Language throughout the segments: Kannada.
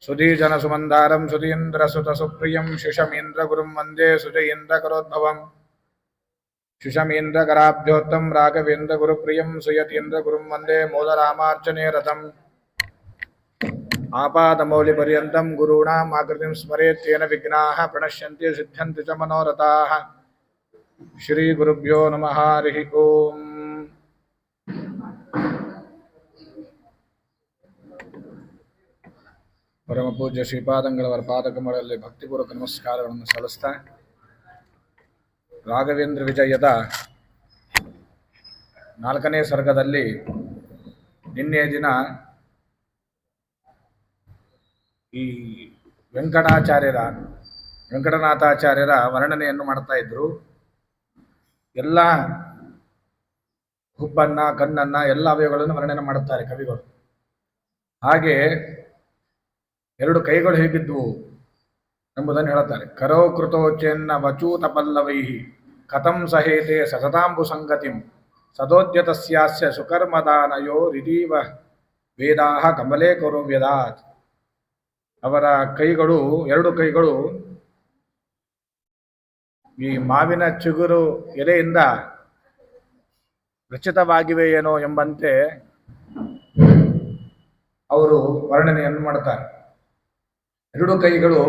सुधीजनसुमन्दारं सुधीन्द्रसुतसुप्रियं शिशमीन्द्रगुरुं वन्दे सुजयेन्द्रकरोद्भवम् शिशमीन्द्रकराब्जोत्तं राघवेन्द्रगुरुप्रियं सुयतीन्द्रगुरुं वन्दे मूलरामार्चने रतम् आपादमौलिपर्यन्तं गुरूणाम् आकृतिं स्मरेत् तेन विघ्नाः प्रणश्यन्ति सिद्ध्यन्ति च मनोरथाः। श्रीगुरुभ्यो नमः। हरिः ओम्। ಪರಮ ಪೂಜ್ಯ ಶ್ರೀಪಾದಂಗಳವರ ಪಾದಕಮಲದಲ್ಲಿ ಭಕ್ತಿಪೂರ್ವಕ ನಮಸ್ಕಾರಗಳನ್ನು ಸಲ್ಲಿಸ್ತಾ, ರಾಘವೇಂದ್ರ ವಿಜಯದ 4ನೇ ಸರ್ಗದಲ್ಲಿ ನಿನ್ನೆ ದಿನ ಈ ವೆಂಕಟನಾಥಾಚಾರ್ಯರ ವರ್ಣನೆಯನ್ನು ಮಾಡ್ತಾ ಇದ್ರು. ಎಲ್ಲ ಹುಬ್ಬನ್ನ, ಕಣ್ಣನ್ನ, ಎಲ್ಲ ಅವಯವಗಳನ್ನು ವರ್ಣನೆ ಮಾಡುತ್ತಾರೆ ಕವಿಗಳು. ಹಾಗೆ 2 ಕೈಗಳು ಹೇಗಿದ್ವು ಎಂಬುದನ್ನು ಹೇಳುತ್ತಾರೆ. ಕರೋ ಕೃತೋಚೆನ್ನ ವಚೂತ ಪಲ್ಲವೈಹಿ ಕಥಂ ಸಹೇತೆ ಸತತಾಂಬು ಸಂಗತಿಂ ಸದೋದ್ಯತಸ್ಯಾಸ್ಯ ಸುಕರ್ಮದಾನಯೋ ರಿದೀವ ವೇದಾಹ ಕಮಲೇ ಕರೋ ವ್ಯದಾತ್. ಅವರ ಕೈಗಳು, 2 ಕೈಗಳು ಈ ಮಾವಿನ ಚಿಗುರು ಎಲೆಯಿಂದ ರಚಿತವಾಗಿವೆ ಏನೋ ಎಂಬಂತೆ ಅವರು ವರ್ಣನೆಯನ್ನು ಮಾಡುತ್ತಾರೆ. 2 ಕೈಗಳು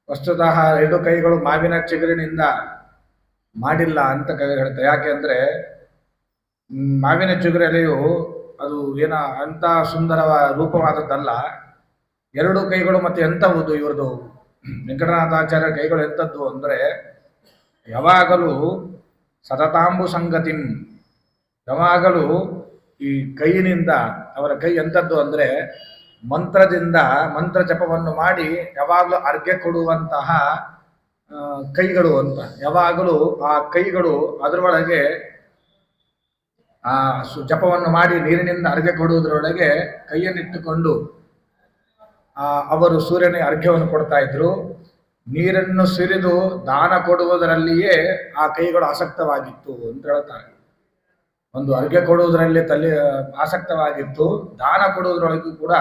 ವಸ್ತುತಃ 2 ಕೈಗಳು ಮಾವಿನ ಚಿಗುರಿನಿಂದ ಮಾಡಿಲ್ಲ ಅಂತ ಕವಿ ಹೇಳ್ತಾರೆ. ಯಾಕೆ ಅಂದರೆ ಮಾವಿನ ಚಿಗುರು ಎಲೆಯು ಅದು ಅಂತ ಸುಂದರವಾದ ರೂಪವಾದದ್ದಲ್ಲ. 2 ಕೈಗಳು ಮತ್ತೆ ಎಂಥವುದು ಇವ್ರದ್ದು ವೆಂಕಟನಾಥಾಚಾರ್ಯ ಕೈಗಳು ಎಂಥದ್ದು ಅಂದರೆ ಯಾವಾಗಲೂ ಸತತಾಂಬು ಸಂಗತಿಂ, ಯಾವಾಗಲೂ ಈ ಕೈಯಿನಿಂದ, ಅವರ ಕೈ ಎಂಥದ್ದು ಅಂದರೆ ಮಂತ್ರದಿಂದ ಮಂತ್ರ ಜಪವನ್ನು ಮಾಡಿ ಯಾವಾಗಲೂ ಅರ್ಘ್ಯ ಕೊಡುವಂತಹ ಕೈಗಳು ಅಂತ. ಯಾವಾಗಲೂ ಆ ಕೈಗಳು ಅದರೊಳಗೆ ಆ ಜಪವನ್ನು ಮಾಡಿ ನೀರಿನಿಂದ ಅರ್ಘ್ಯ ಕೊಡುವುದರೊಳಗೆ ಕೈಯನ್ನಿಟ್ಟುಕೊಂಡು ಅವರು ಸೂರ್ಯನಿಗೆ ಅರ್ಘ್ಯವನ್ನು ಕೊಡ್ತಾ ಇದ್ರು. ನೀರನ್ನು ಸುರಿದು ದಾನ ಕೊಡುವುದರಲ್ಲಿಯೇ ಆ ಕೈಗಳು ಆಸಕ್ತವಾಗಿತ್ತು ಅಂತ ಹೇಳ್ತಾರೆ. ಒಂದು ಅರ್ಘ್ಯ ಕೊಡುವುದರಲ್ಲಿ ಆಸಕ್ತವಾಗಿತ್ತು, ದಾನ ಕೊಡುವುದರೊಳಗೂ ಕೂಡ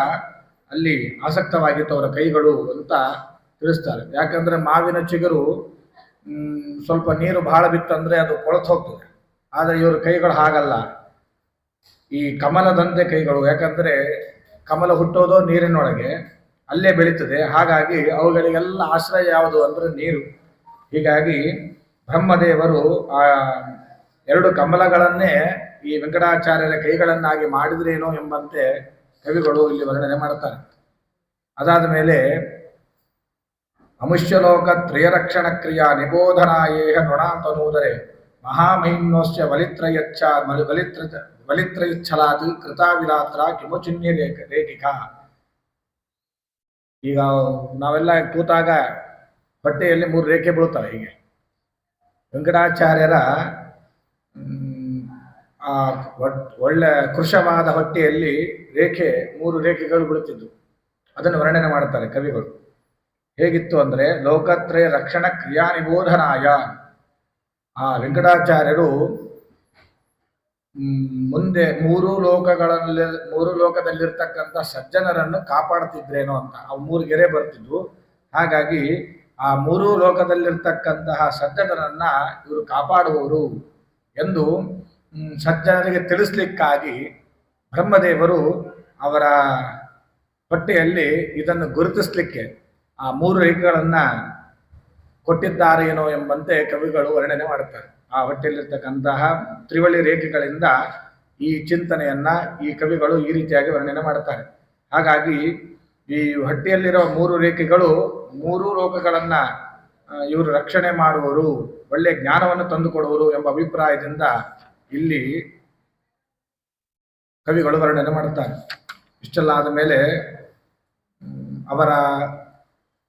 ಅಲ್ಲಿ ಆಸಕ್ತವಾಗಿತ್ತು ಅವರ ಕೈಗಳು ಅಂತ ತಿಳಿಸ್ತಾರೆ. ಯಾಕಂದ್ರೆ ಮಾವಿನ ಚಿಗುರು ಸ್ವಲ್ಪ ನೀರು ಬಹಳ ಬಿತ್ತಂದ್ರೆ ಅದು ಕೊಳತು ಹೋಗ್ತದೆ. ಆದರೆ ಇವರು ಕೈಗಳು ಹಾಗಲ್ಲ, ಈ ಕಮಲದಂತೆ ಕೈಗಳು. ಯಾಕಂದ್ರೆ ಕಮಲ ಹುಟ್ಟೋದು ನೀರಿನೊಳಗೆ, ಅಲ್ಲೇ ಬೆಳೀತದೆ. ಹಾಗಾಗಿ ಅವುಗಳಿಗೆಲ್ಲ ಆಶ್ರಯ ಯಾವುದು ಅಂದ್ರೆ ನೀರು. ಹೀಗಾಗಿ ಬ್ರಹ್ಮದೇವರು ಆ 2 ಕಮಲಗಳನ್ನೇ ಈ ವೆಂಕಟಾಚಾರ್ಯರ ಕೈಗಳನ್ನಾಗಿ ಮಾಡಿದ್ರೇನೋ ಎಂಬಂತೆ ಕವಿಗಳು ಇಲ್ಲಿ ವರ್ಣನೆ ಮಾಡುತ್ತಾರೆ. ಅದಾದ ಮೇಲೆ ಅಮುಷ್ಯಲೋಕ ತ್ರಯರಕ್ಷಣ ಕ್ರಿಯಾ ನಿಬೋಧನಾಯೇಹ ನೃಣಾಂತನೂದರೆ ಮಹಾಮಹಿಮ್ನೋಶ್ಚ ಬಲಿತ್ರಯಿಚ್ಛಲಾದಿ ಕೃತಾವಿರಾತ್ರ ಕಿಮುಚಿನ್ಯ ರೇಖಿಕಾ. ಈಗ ನಾವೆಲ್ಲ ಕೂತಾಗ ಹೊಟ್ಟೆಯಲ್ಲಿ 3 ರೇಖೆ ಬೀಳುತ್ತವೆ. ಹೀಗೆ ವೆಂಕಟಾಚಾರ್ಯರ ಆ ಒಳ್ಳೆ ಕೃಶವಾದ ಹೊಟ್ಟೆಯಲ್ಲಿ 3 ರೇಖೆಗಳು ಬೀಳುತ್ತಿದ್ದು ಅದನ್ನು ವರ್ಣನೆ ಮಾಡುತ್ತಾರೆ ಕವಿಗಳು. ಹೇಗಿತ್ತು ಅಂದರೆ ಲೋಕತ್ರಯ ರಕ್ಷಣ ಕ್ರಿಯಾ ನಿಬೋಧನಾಯ. ಆ ವೆಂಕಟಾಚಾರ್ಯರು ಮುಂದೆ 3 ಲೋಕದಲ್ಲಿರ್ತಕ್ಕಂಥ ಸಜ್ಜನರನ್ನು ಕಾಪಾಡುತ್ತಿದ್ರೇನೋ ಅಂತ. ಅವು 3 ಗೆರೆ ಬರ್ತಿದ್ವು. ಹಾಗಾಗಿ ಆ 3 ಲೋಕದಲ್ಲಿರ್ತಕ್ಕಂತಹ ಸಜ್ಜನರನ್ನ ಇವರು ಕಾಪಾಡುವವರು ಎಂದು ಸಜ್ಜನರಿಗೆ ತಿಳಿಸ್ಲಿಕ್ಕಾಗಿ ಬ್ರಹ್ಮದೇವರು ಅವರ ಹೊಟ್ಟೆಯಲ್ಲಿ ಇದನ್ನು ಗುರುತಿಸ್ಲಿಕ್ಕೆ ಆ 3 ರೇಖೆಗಳನ್ನ ಕೊಟ್ಟಿದ್ದಾರೇನೋ ಎಂಬಂತೆ ಕವಿಗಳು ವರ್ಣನೆ ಮಾಡುತ್ತಾರೆ. ಆ ಹೊಟ್ಟೆಯಲ್ಲಿರ್ತಕ್ಕಂತಹ ತ್ರಿವಳಿ ರೇಖೆಗಳಿಂದ ಈ ಚಿಂತನೆಯನ್ನ ಈ ಕವಿಗಳು ಈ ರೀತಿಯಾಗಿ ವರ್ಣನೆ ಮಾಡುತ್ತಾರೆ. ಹಾಗಾಗಿ ಈ ಹೊಟ್ಟೆಯಲ್ಲಿರೋ 3 ರೇಖೆಗಳು 3 ಲೋಕಗಳನ್ನ ಇವರು ರಕ್ಷಣೆ ಮಾಡುವರು, ಒಳ್ಳೆ ಜ್ಞಾನವನ್ನು ತಂದುಕೊಡುವರು ಎಂಬ ಅಭಿಪ್ರಾಯದಿಂದ ಇಲ್ಲಿ ಕವಿಗಳು ವರ್ಣನೆ ಮಾಡುತ್ತಾರೆ. ಇಷ್ಟೆಲ್ಲ ಆದ ಮೇಲೆ ಅವರ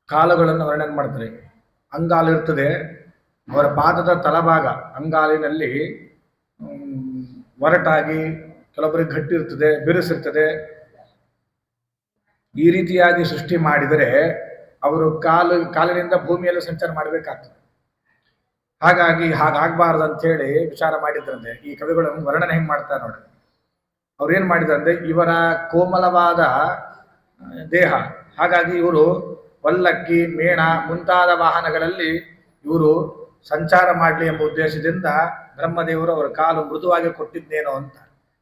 ಕಾಲುಗಳನ್ನು ವರ್ಣನೆ ಮಾಡ್ತಾರೆ. ಅಂಗಾಲು ಇರ್ತದೆ, ಅವರ ಪಾದದ ತಳಭಾಗ ಅಂಗಾಲಿನಲ್ಲಿ ಒರಟಾಗಿ, ಕೆಲವೊಬ್ಬರಿಗೆ ಗಟ್ಟಿ ಇರ್ತದೆ, ಬಿರುಸಿರ್ತದೆ. ಈ ರೀತಿಯಾಗಿ ಸೃಷ್ಟಿ ಮಾಡಿದರೆ ಅವರು ಕಾಲಿನಿಂದ ಭೂಮಿಯಲ್ಲಿ ಸಂಚಾರ ಮಾಡಬೇಕಾಗ್ತದೆ. ಹಾಗಾಗಿ ಹಾಗಾಗಬಾರ್ದು ಅಂತೇಳಿ ವಿಚಾರ ಮಾಡಿದ್ರಂತೆ. ಈ ಕವಿಗಳು ವರ್ಣನೆ ಹೆಂಗೆ ಮಾಡ್ತಾರೆ ನೋಡಿ. ಅವ್ರೇನು ಮಾಡಿದ್ರಂದ್ರೆ ಇವರ ಕೋಮಲವಾದ ದೇಹ ಹಾಗಾಗಿ ಇವರು ಪಲ್ಲಕ್ಕಿ, ಮೇಣ ಮುಂತಾದ ವಾಹನಗಳಲ್ಲಿ ಇವರು ಸಂಚಾರ ಮಾಡಲಿ ಎಂಬ ಉದ್ದೇಶದಿಂದ ಬ್ರಹ್ಮದೇವರು ಅವರ ಕಾಲು ಮೃದುವಾಗಿ ಕೊಟ್ಟಿದ್ದೇನೋ ಅಂತ.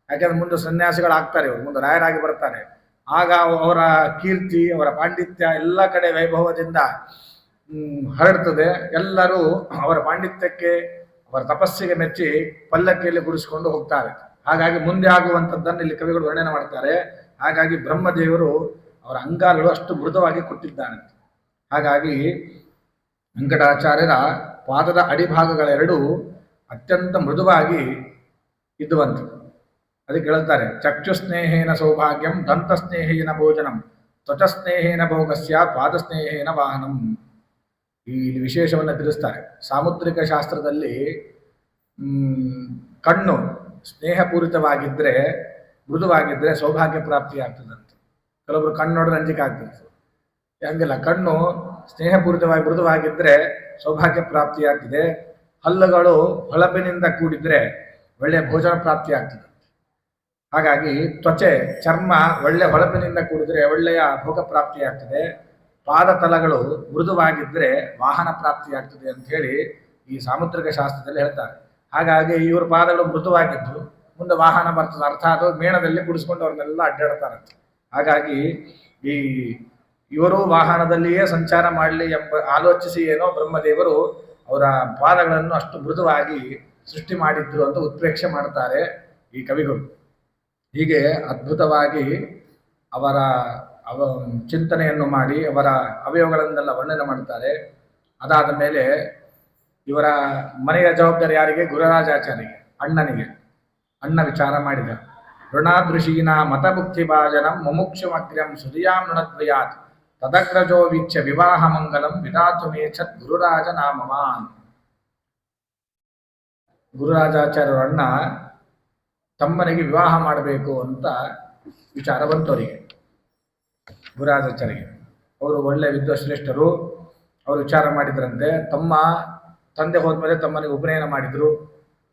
ಯಾಕೆಂದ್ರೆ ಮುಂದೆ ಸನ್ಯಾಸಿಗಳಾಗ್ತಾರೆ, ಇವರು ಮುಂದೆ ರಾಯರಾಗಿ ಬರ್ತಾರೆ. ಆಗ ಅವರ ಕೀರ್ತಿ, ಅವರ ಪಾಂಡಿತ್ಯ ಎಲ್ಲ ಕಡೆ ವೈಭವದಿಂದ ಹರಡ್ತದೆ. ಎಲ್ಲರೂ ಅವರ ಪಾಂಡಿತ್ಯಕ್ಕೆ, ಅವರ ತಪಸ್ಸಿಗೆ ಮೆಚ್ಚಿ ಪಲ್ಲಕ್ಕಿಯಲ್ಲಿ ಗುಡಿಸಿಕೊಂಡು ಹೋಗ್ತಾರೆ. ಹಾಗಾಗಿ ಮುಂದೆ ಆಗುವಂಥದ್ದನ್ನು ಇಲ್ಲಿ ಕವಿಗಳು ವರ್ಣನೆ ಮಾಡ್ತಾರೆ. ಹಾಗಾಗಿ ಬ್ರಹ್ಮದೇವರು ಅವರ ಅಂಗಾಲುಗಳು ಅಷ್ಟು ಮೃದುವಾಗಿ ಕೊಟ್ಟಿದ್ದಾನೆ. ಹಾಗಾಗಿ ವೆಂಕಟಾಚಾರ್ಯರ ಪಾದದ ಅಡಿಭಾಗಗಳೆರಡೂ ಅತ್ಯಂತ ಮೃದುವಾಗಿ ಇದ್ದುವಂತೆ. ಅದಕ್ಕೆ ಹೇಳ್ತಾರೆ, ಚಕ್ಷು ಸ್ನೇಹೇನ ಸೌಭಾಗ್ಯಂ, ದಂತ ಸ್ನೇಹೇನ ಭೋಜನಂ, ತ್ವಚ ಸ್ನೇಹೇನ ಭೋಗಸ್ಯ, ಪಾದ ಸ್ನೇಹೇನ ವಾಹನಂ. ಈ ವಿಶೇಷವನ್ನು ತಿಳಿಸ್ತಾರೆ. ಸಾಮುದ್ರಿಕ ಶಾಸ್ತ್ರದಲ್ಲಿ ಕಣ್ಣು ಸ್ನೇಹಪೂರಿತವಾಗಿದ್ದರೆ, ಮೃದುವಾಗಿದ್ದರೆ ಸೌಭಾಗ್ಯ ಪ್ರಾಪ್ತಿ ಆಗ್ತದಂತೆ. ಕೆಲವೊಬ್ರು ಕಣ್ಣು ನೋಡಿದ್ರೆ ಅಂಜಿಕೆ ಆಗ್ತಿರ್ತದೆ. ಹಂಗಿಲ್ಲ, ಕಣ್ಣು ಸ್ನೇಹಪೂರಿತವಾಗಿ ಮೃದುವಾಗಿದ್ದರೆ ಸೌಭಾಗ್ಯ ಪ್ರಾಪ್ತಿಯಾಗ್ತದೆ. ಹಲ್ಲುಗಳು ಹೊಳಪಿನಿಂದ ಕೂಡಿದ್ರೆ ಒಳ್ಳೆಯ ಭೋಜನ ಪ್ರಾಪ್ತಿ ಆಗ್ತದೆ. ಹಾಗಾಗಿ ತ್ವಚೆ, ಚರ್ಮ ಒಳ್ಳೆ ಹೊಳಪಿನಿಂದ ಕೂಡಿದ್ರೆ ಒಳ್ಳೆಯ ಭೋಗ ಪ್ರಾಪ್ತಿ ಆಗ್ತದೆ. ಪಾದ ತಲಗಳು ಮೃದುವಾಗಿದ್ದರೆ ವಾಹನ ಪ್ರಾಪ್ತಿ ಆಗ್ತದೆ ಅಂತ ಹೇಳಿ ಈ ಸಾಮುದ್ರಿಕ ಶಾಸ್ತ್ರದಲ್ಲಿ ಹೇಳ್ತಾರೆ. ಹಾಗಾಗಿ ಇವ್ರ ಪಾದಗಳು ಮೃದುವಾಗಿದ್ದು ಮುಂದೆ ವಾಹನ ಬರ್ತದೆ. ಅರ್ಥಾತ್ ಮೇಣದಲ್ಲಿ ಕುಡಿಸ್ಕೊಂಡು ಅವ್ರನ್ನೆಲ್ಲ ಅಡ್ಡಾಡ್ತಾರಂತೆ. ಹಾಗಾಗಿ ಈ ಇವರು ವಾಹನದಲ್ಲಿಯೇ ಸಂಚಾರ ಮಾಡಲಿ ಎಂಬ ಆಲೋಚಿಸಿ ಏನೋ ಬ್ರಹ್ಮದೇವರು ಅವರ ಪಾದಗಳನ್ನು ಅಷ್ಟು ಮೃದುವಾಗಿ ಸೃಷ್ಟಿ ಮಾಡಿದ್ರು ಅಂತ ಉತ್ಪ್ರೇಕ್ಷೆ ಮಾಡ್ತಾರೆ ಈ ಕವಿಗಳು. ಹೀಗೆ ಅದ್ಭುತವಾಗಿ ಅವರ ಚಿಂತನೆಯನ್ನು ಮಾಡಿ ಅವರ ಅವಯವಗಳನ್ನೆಲ್ಲ ವರ್ಣನೆ ಮಾಡ್ತಾರೆ. ಅದಾದ ಮೇಲೆ ಇವರ ಮನೆಯ ಜವಾಬ್ದಾರಿ ಯಾರಿಗೆ? ಗುರುರಾಜಾಚಾರ್ಯರಿಗೆ, ಅಣ್ಣನಿಗೆ. ಅಣ್ಣ ವಿಚಾರ ಮಾಡಿದ. ಋಣಾದೃಶೀನ ಮತಭುಕ್ತಿ ಭಾಜನಂ ಮುಮುಕ್ಷಮಗ್ರ್ಯಂ ಸುಧಿಯಾಂ ಋಣದ್ವಯಾತ್ ತದಗ್ರಜೋ ವೀಕ್ಷ ವಿವಾಹ ಮಂಗಲಂ ವಿಧಾತು ಮೇಛತ್ ಗುರುರಾಜ ನಾಮವಾನ್. ಗುರುರಾಜಾಚಾರ್ಯರ ಅಣ್ಣ ತಮ್ಮನಿಗೆ ವಿವಾಹ ಮಾಡಬೇಕು ಅಂತ ವಿಚಾರ ಬಂತವರಿಗೆ, ಗುರುರಾಜಾಚಾರ್ಯರಿಗೆ. ಅವರು ಒಳ್ಳೆ ವಿದ್ವಶ್ರೇಷ್ಠರು. ಅವರು ವಿಚಾರ ಮಾಡಿದ್ರಂತೆ, ತಂದೆ ಹೋದ್ಮೇಲೆ ತಮ್ಮನಿಗೆ ಉಪನಯನ ಮಾಡಿದ್ರು.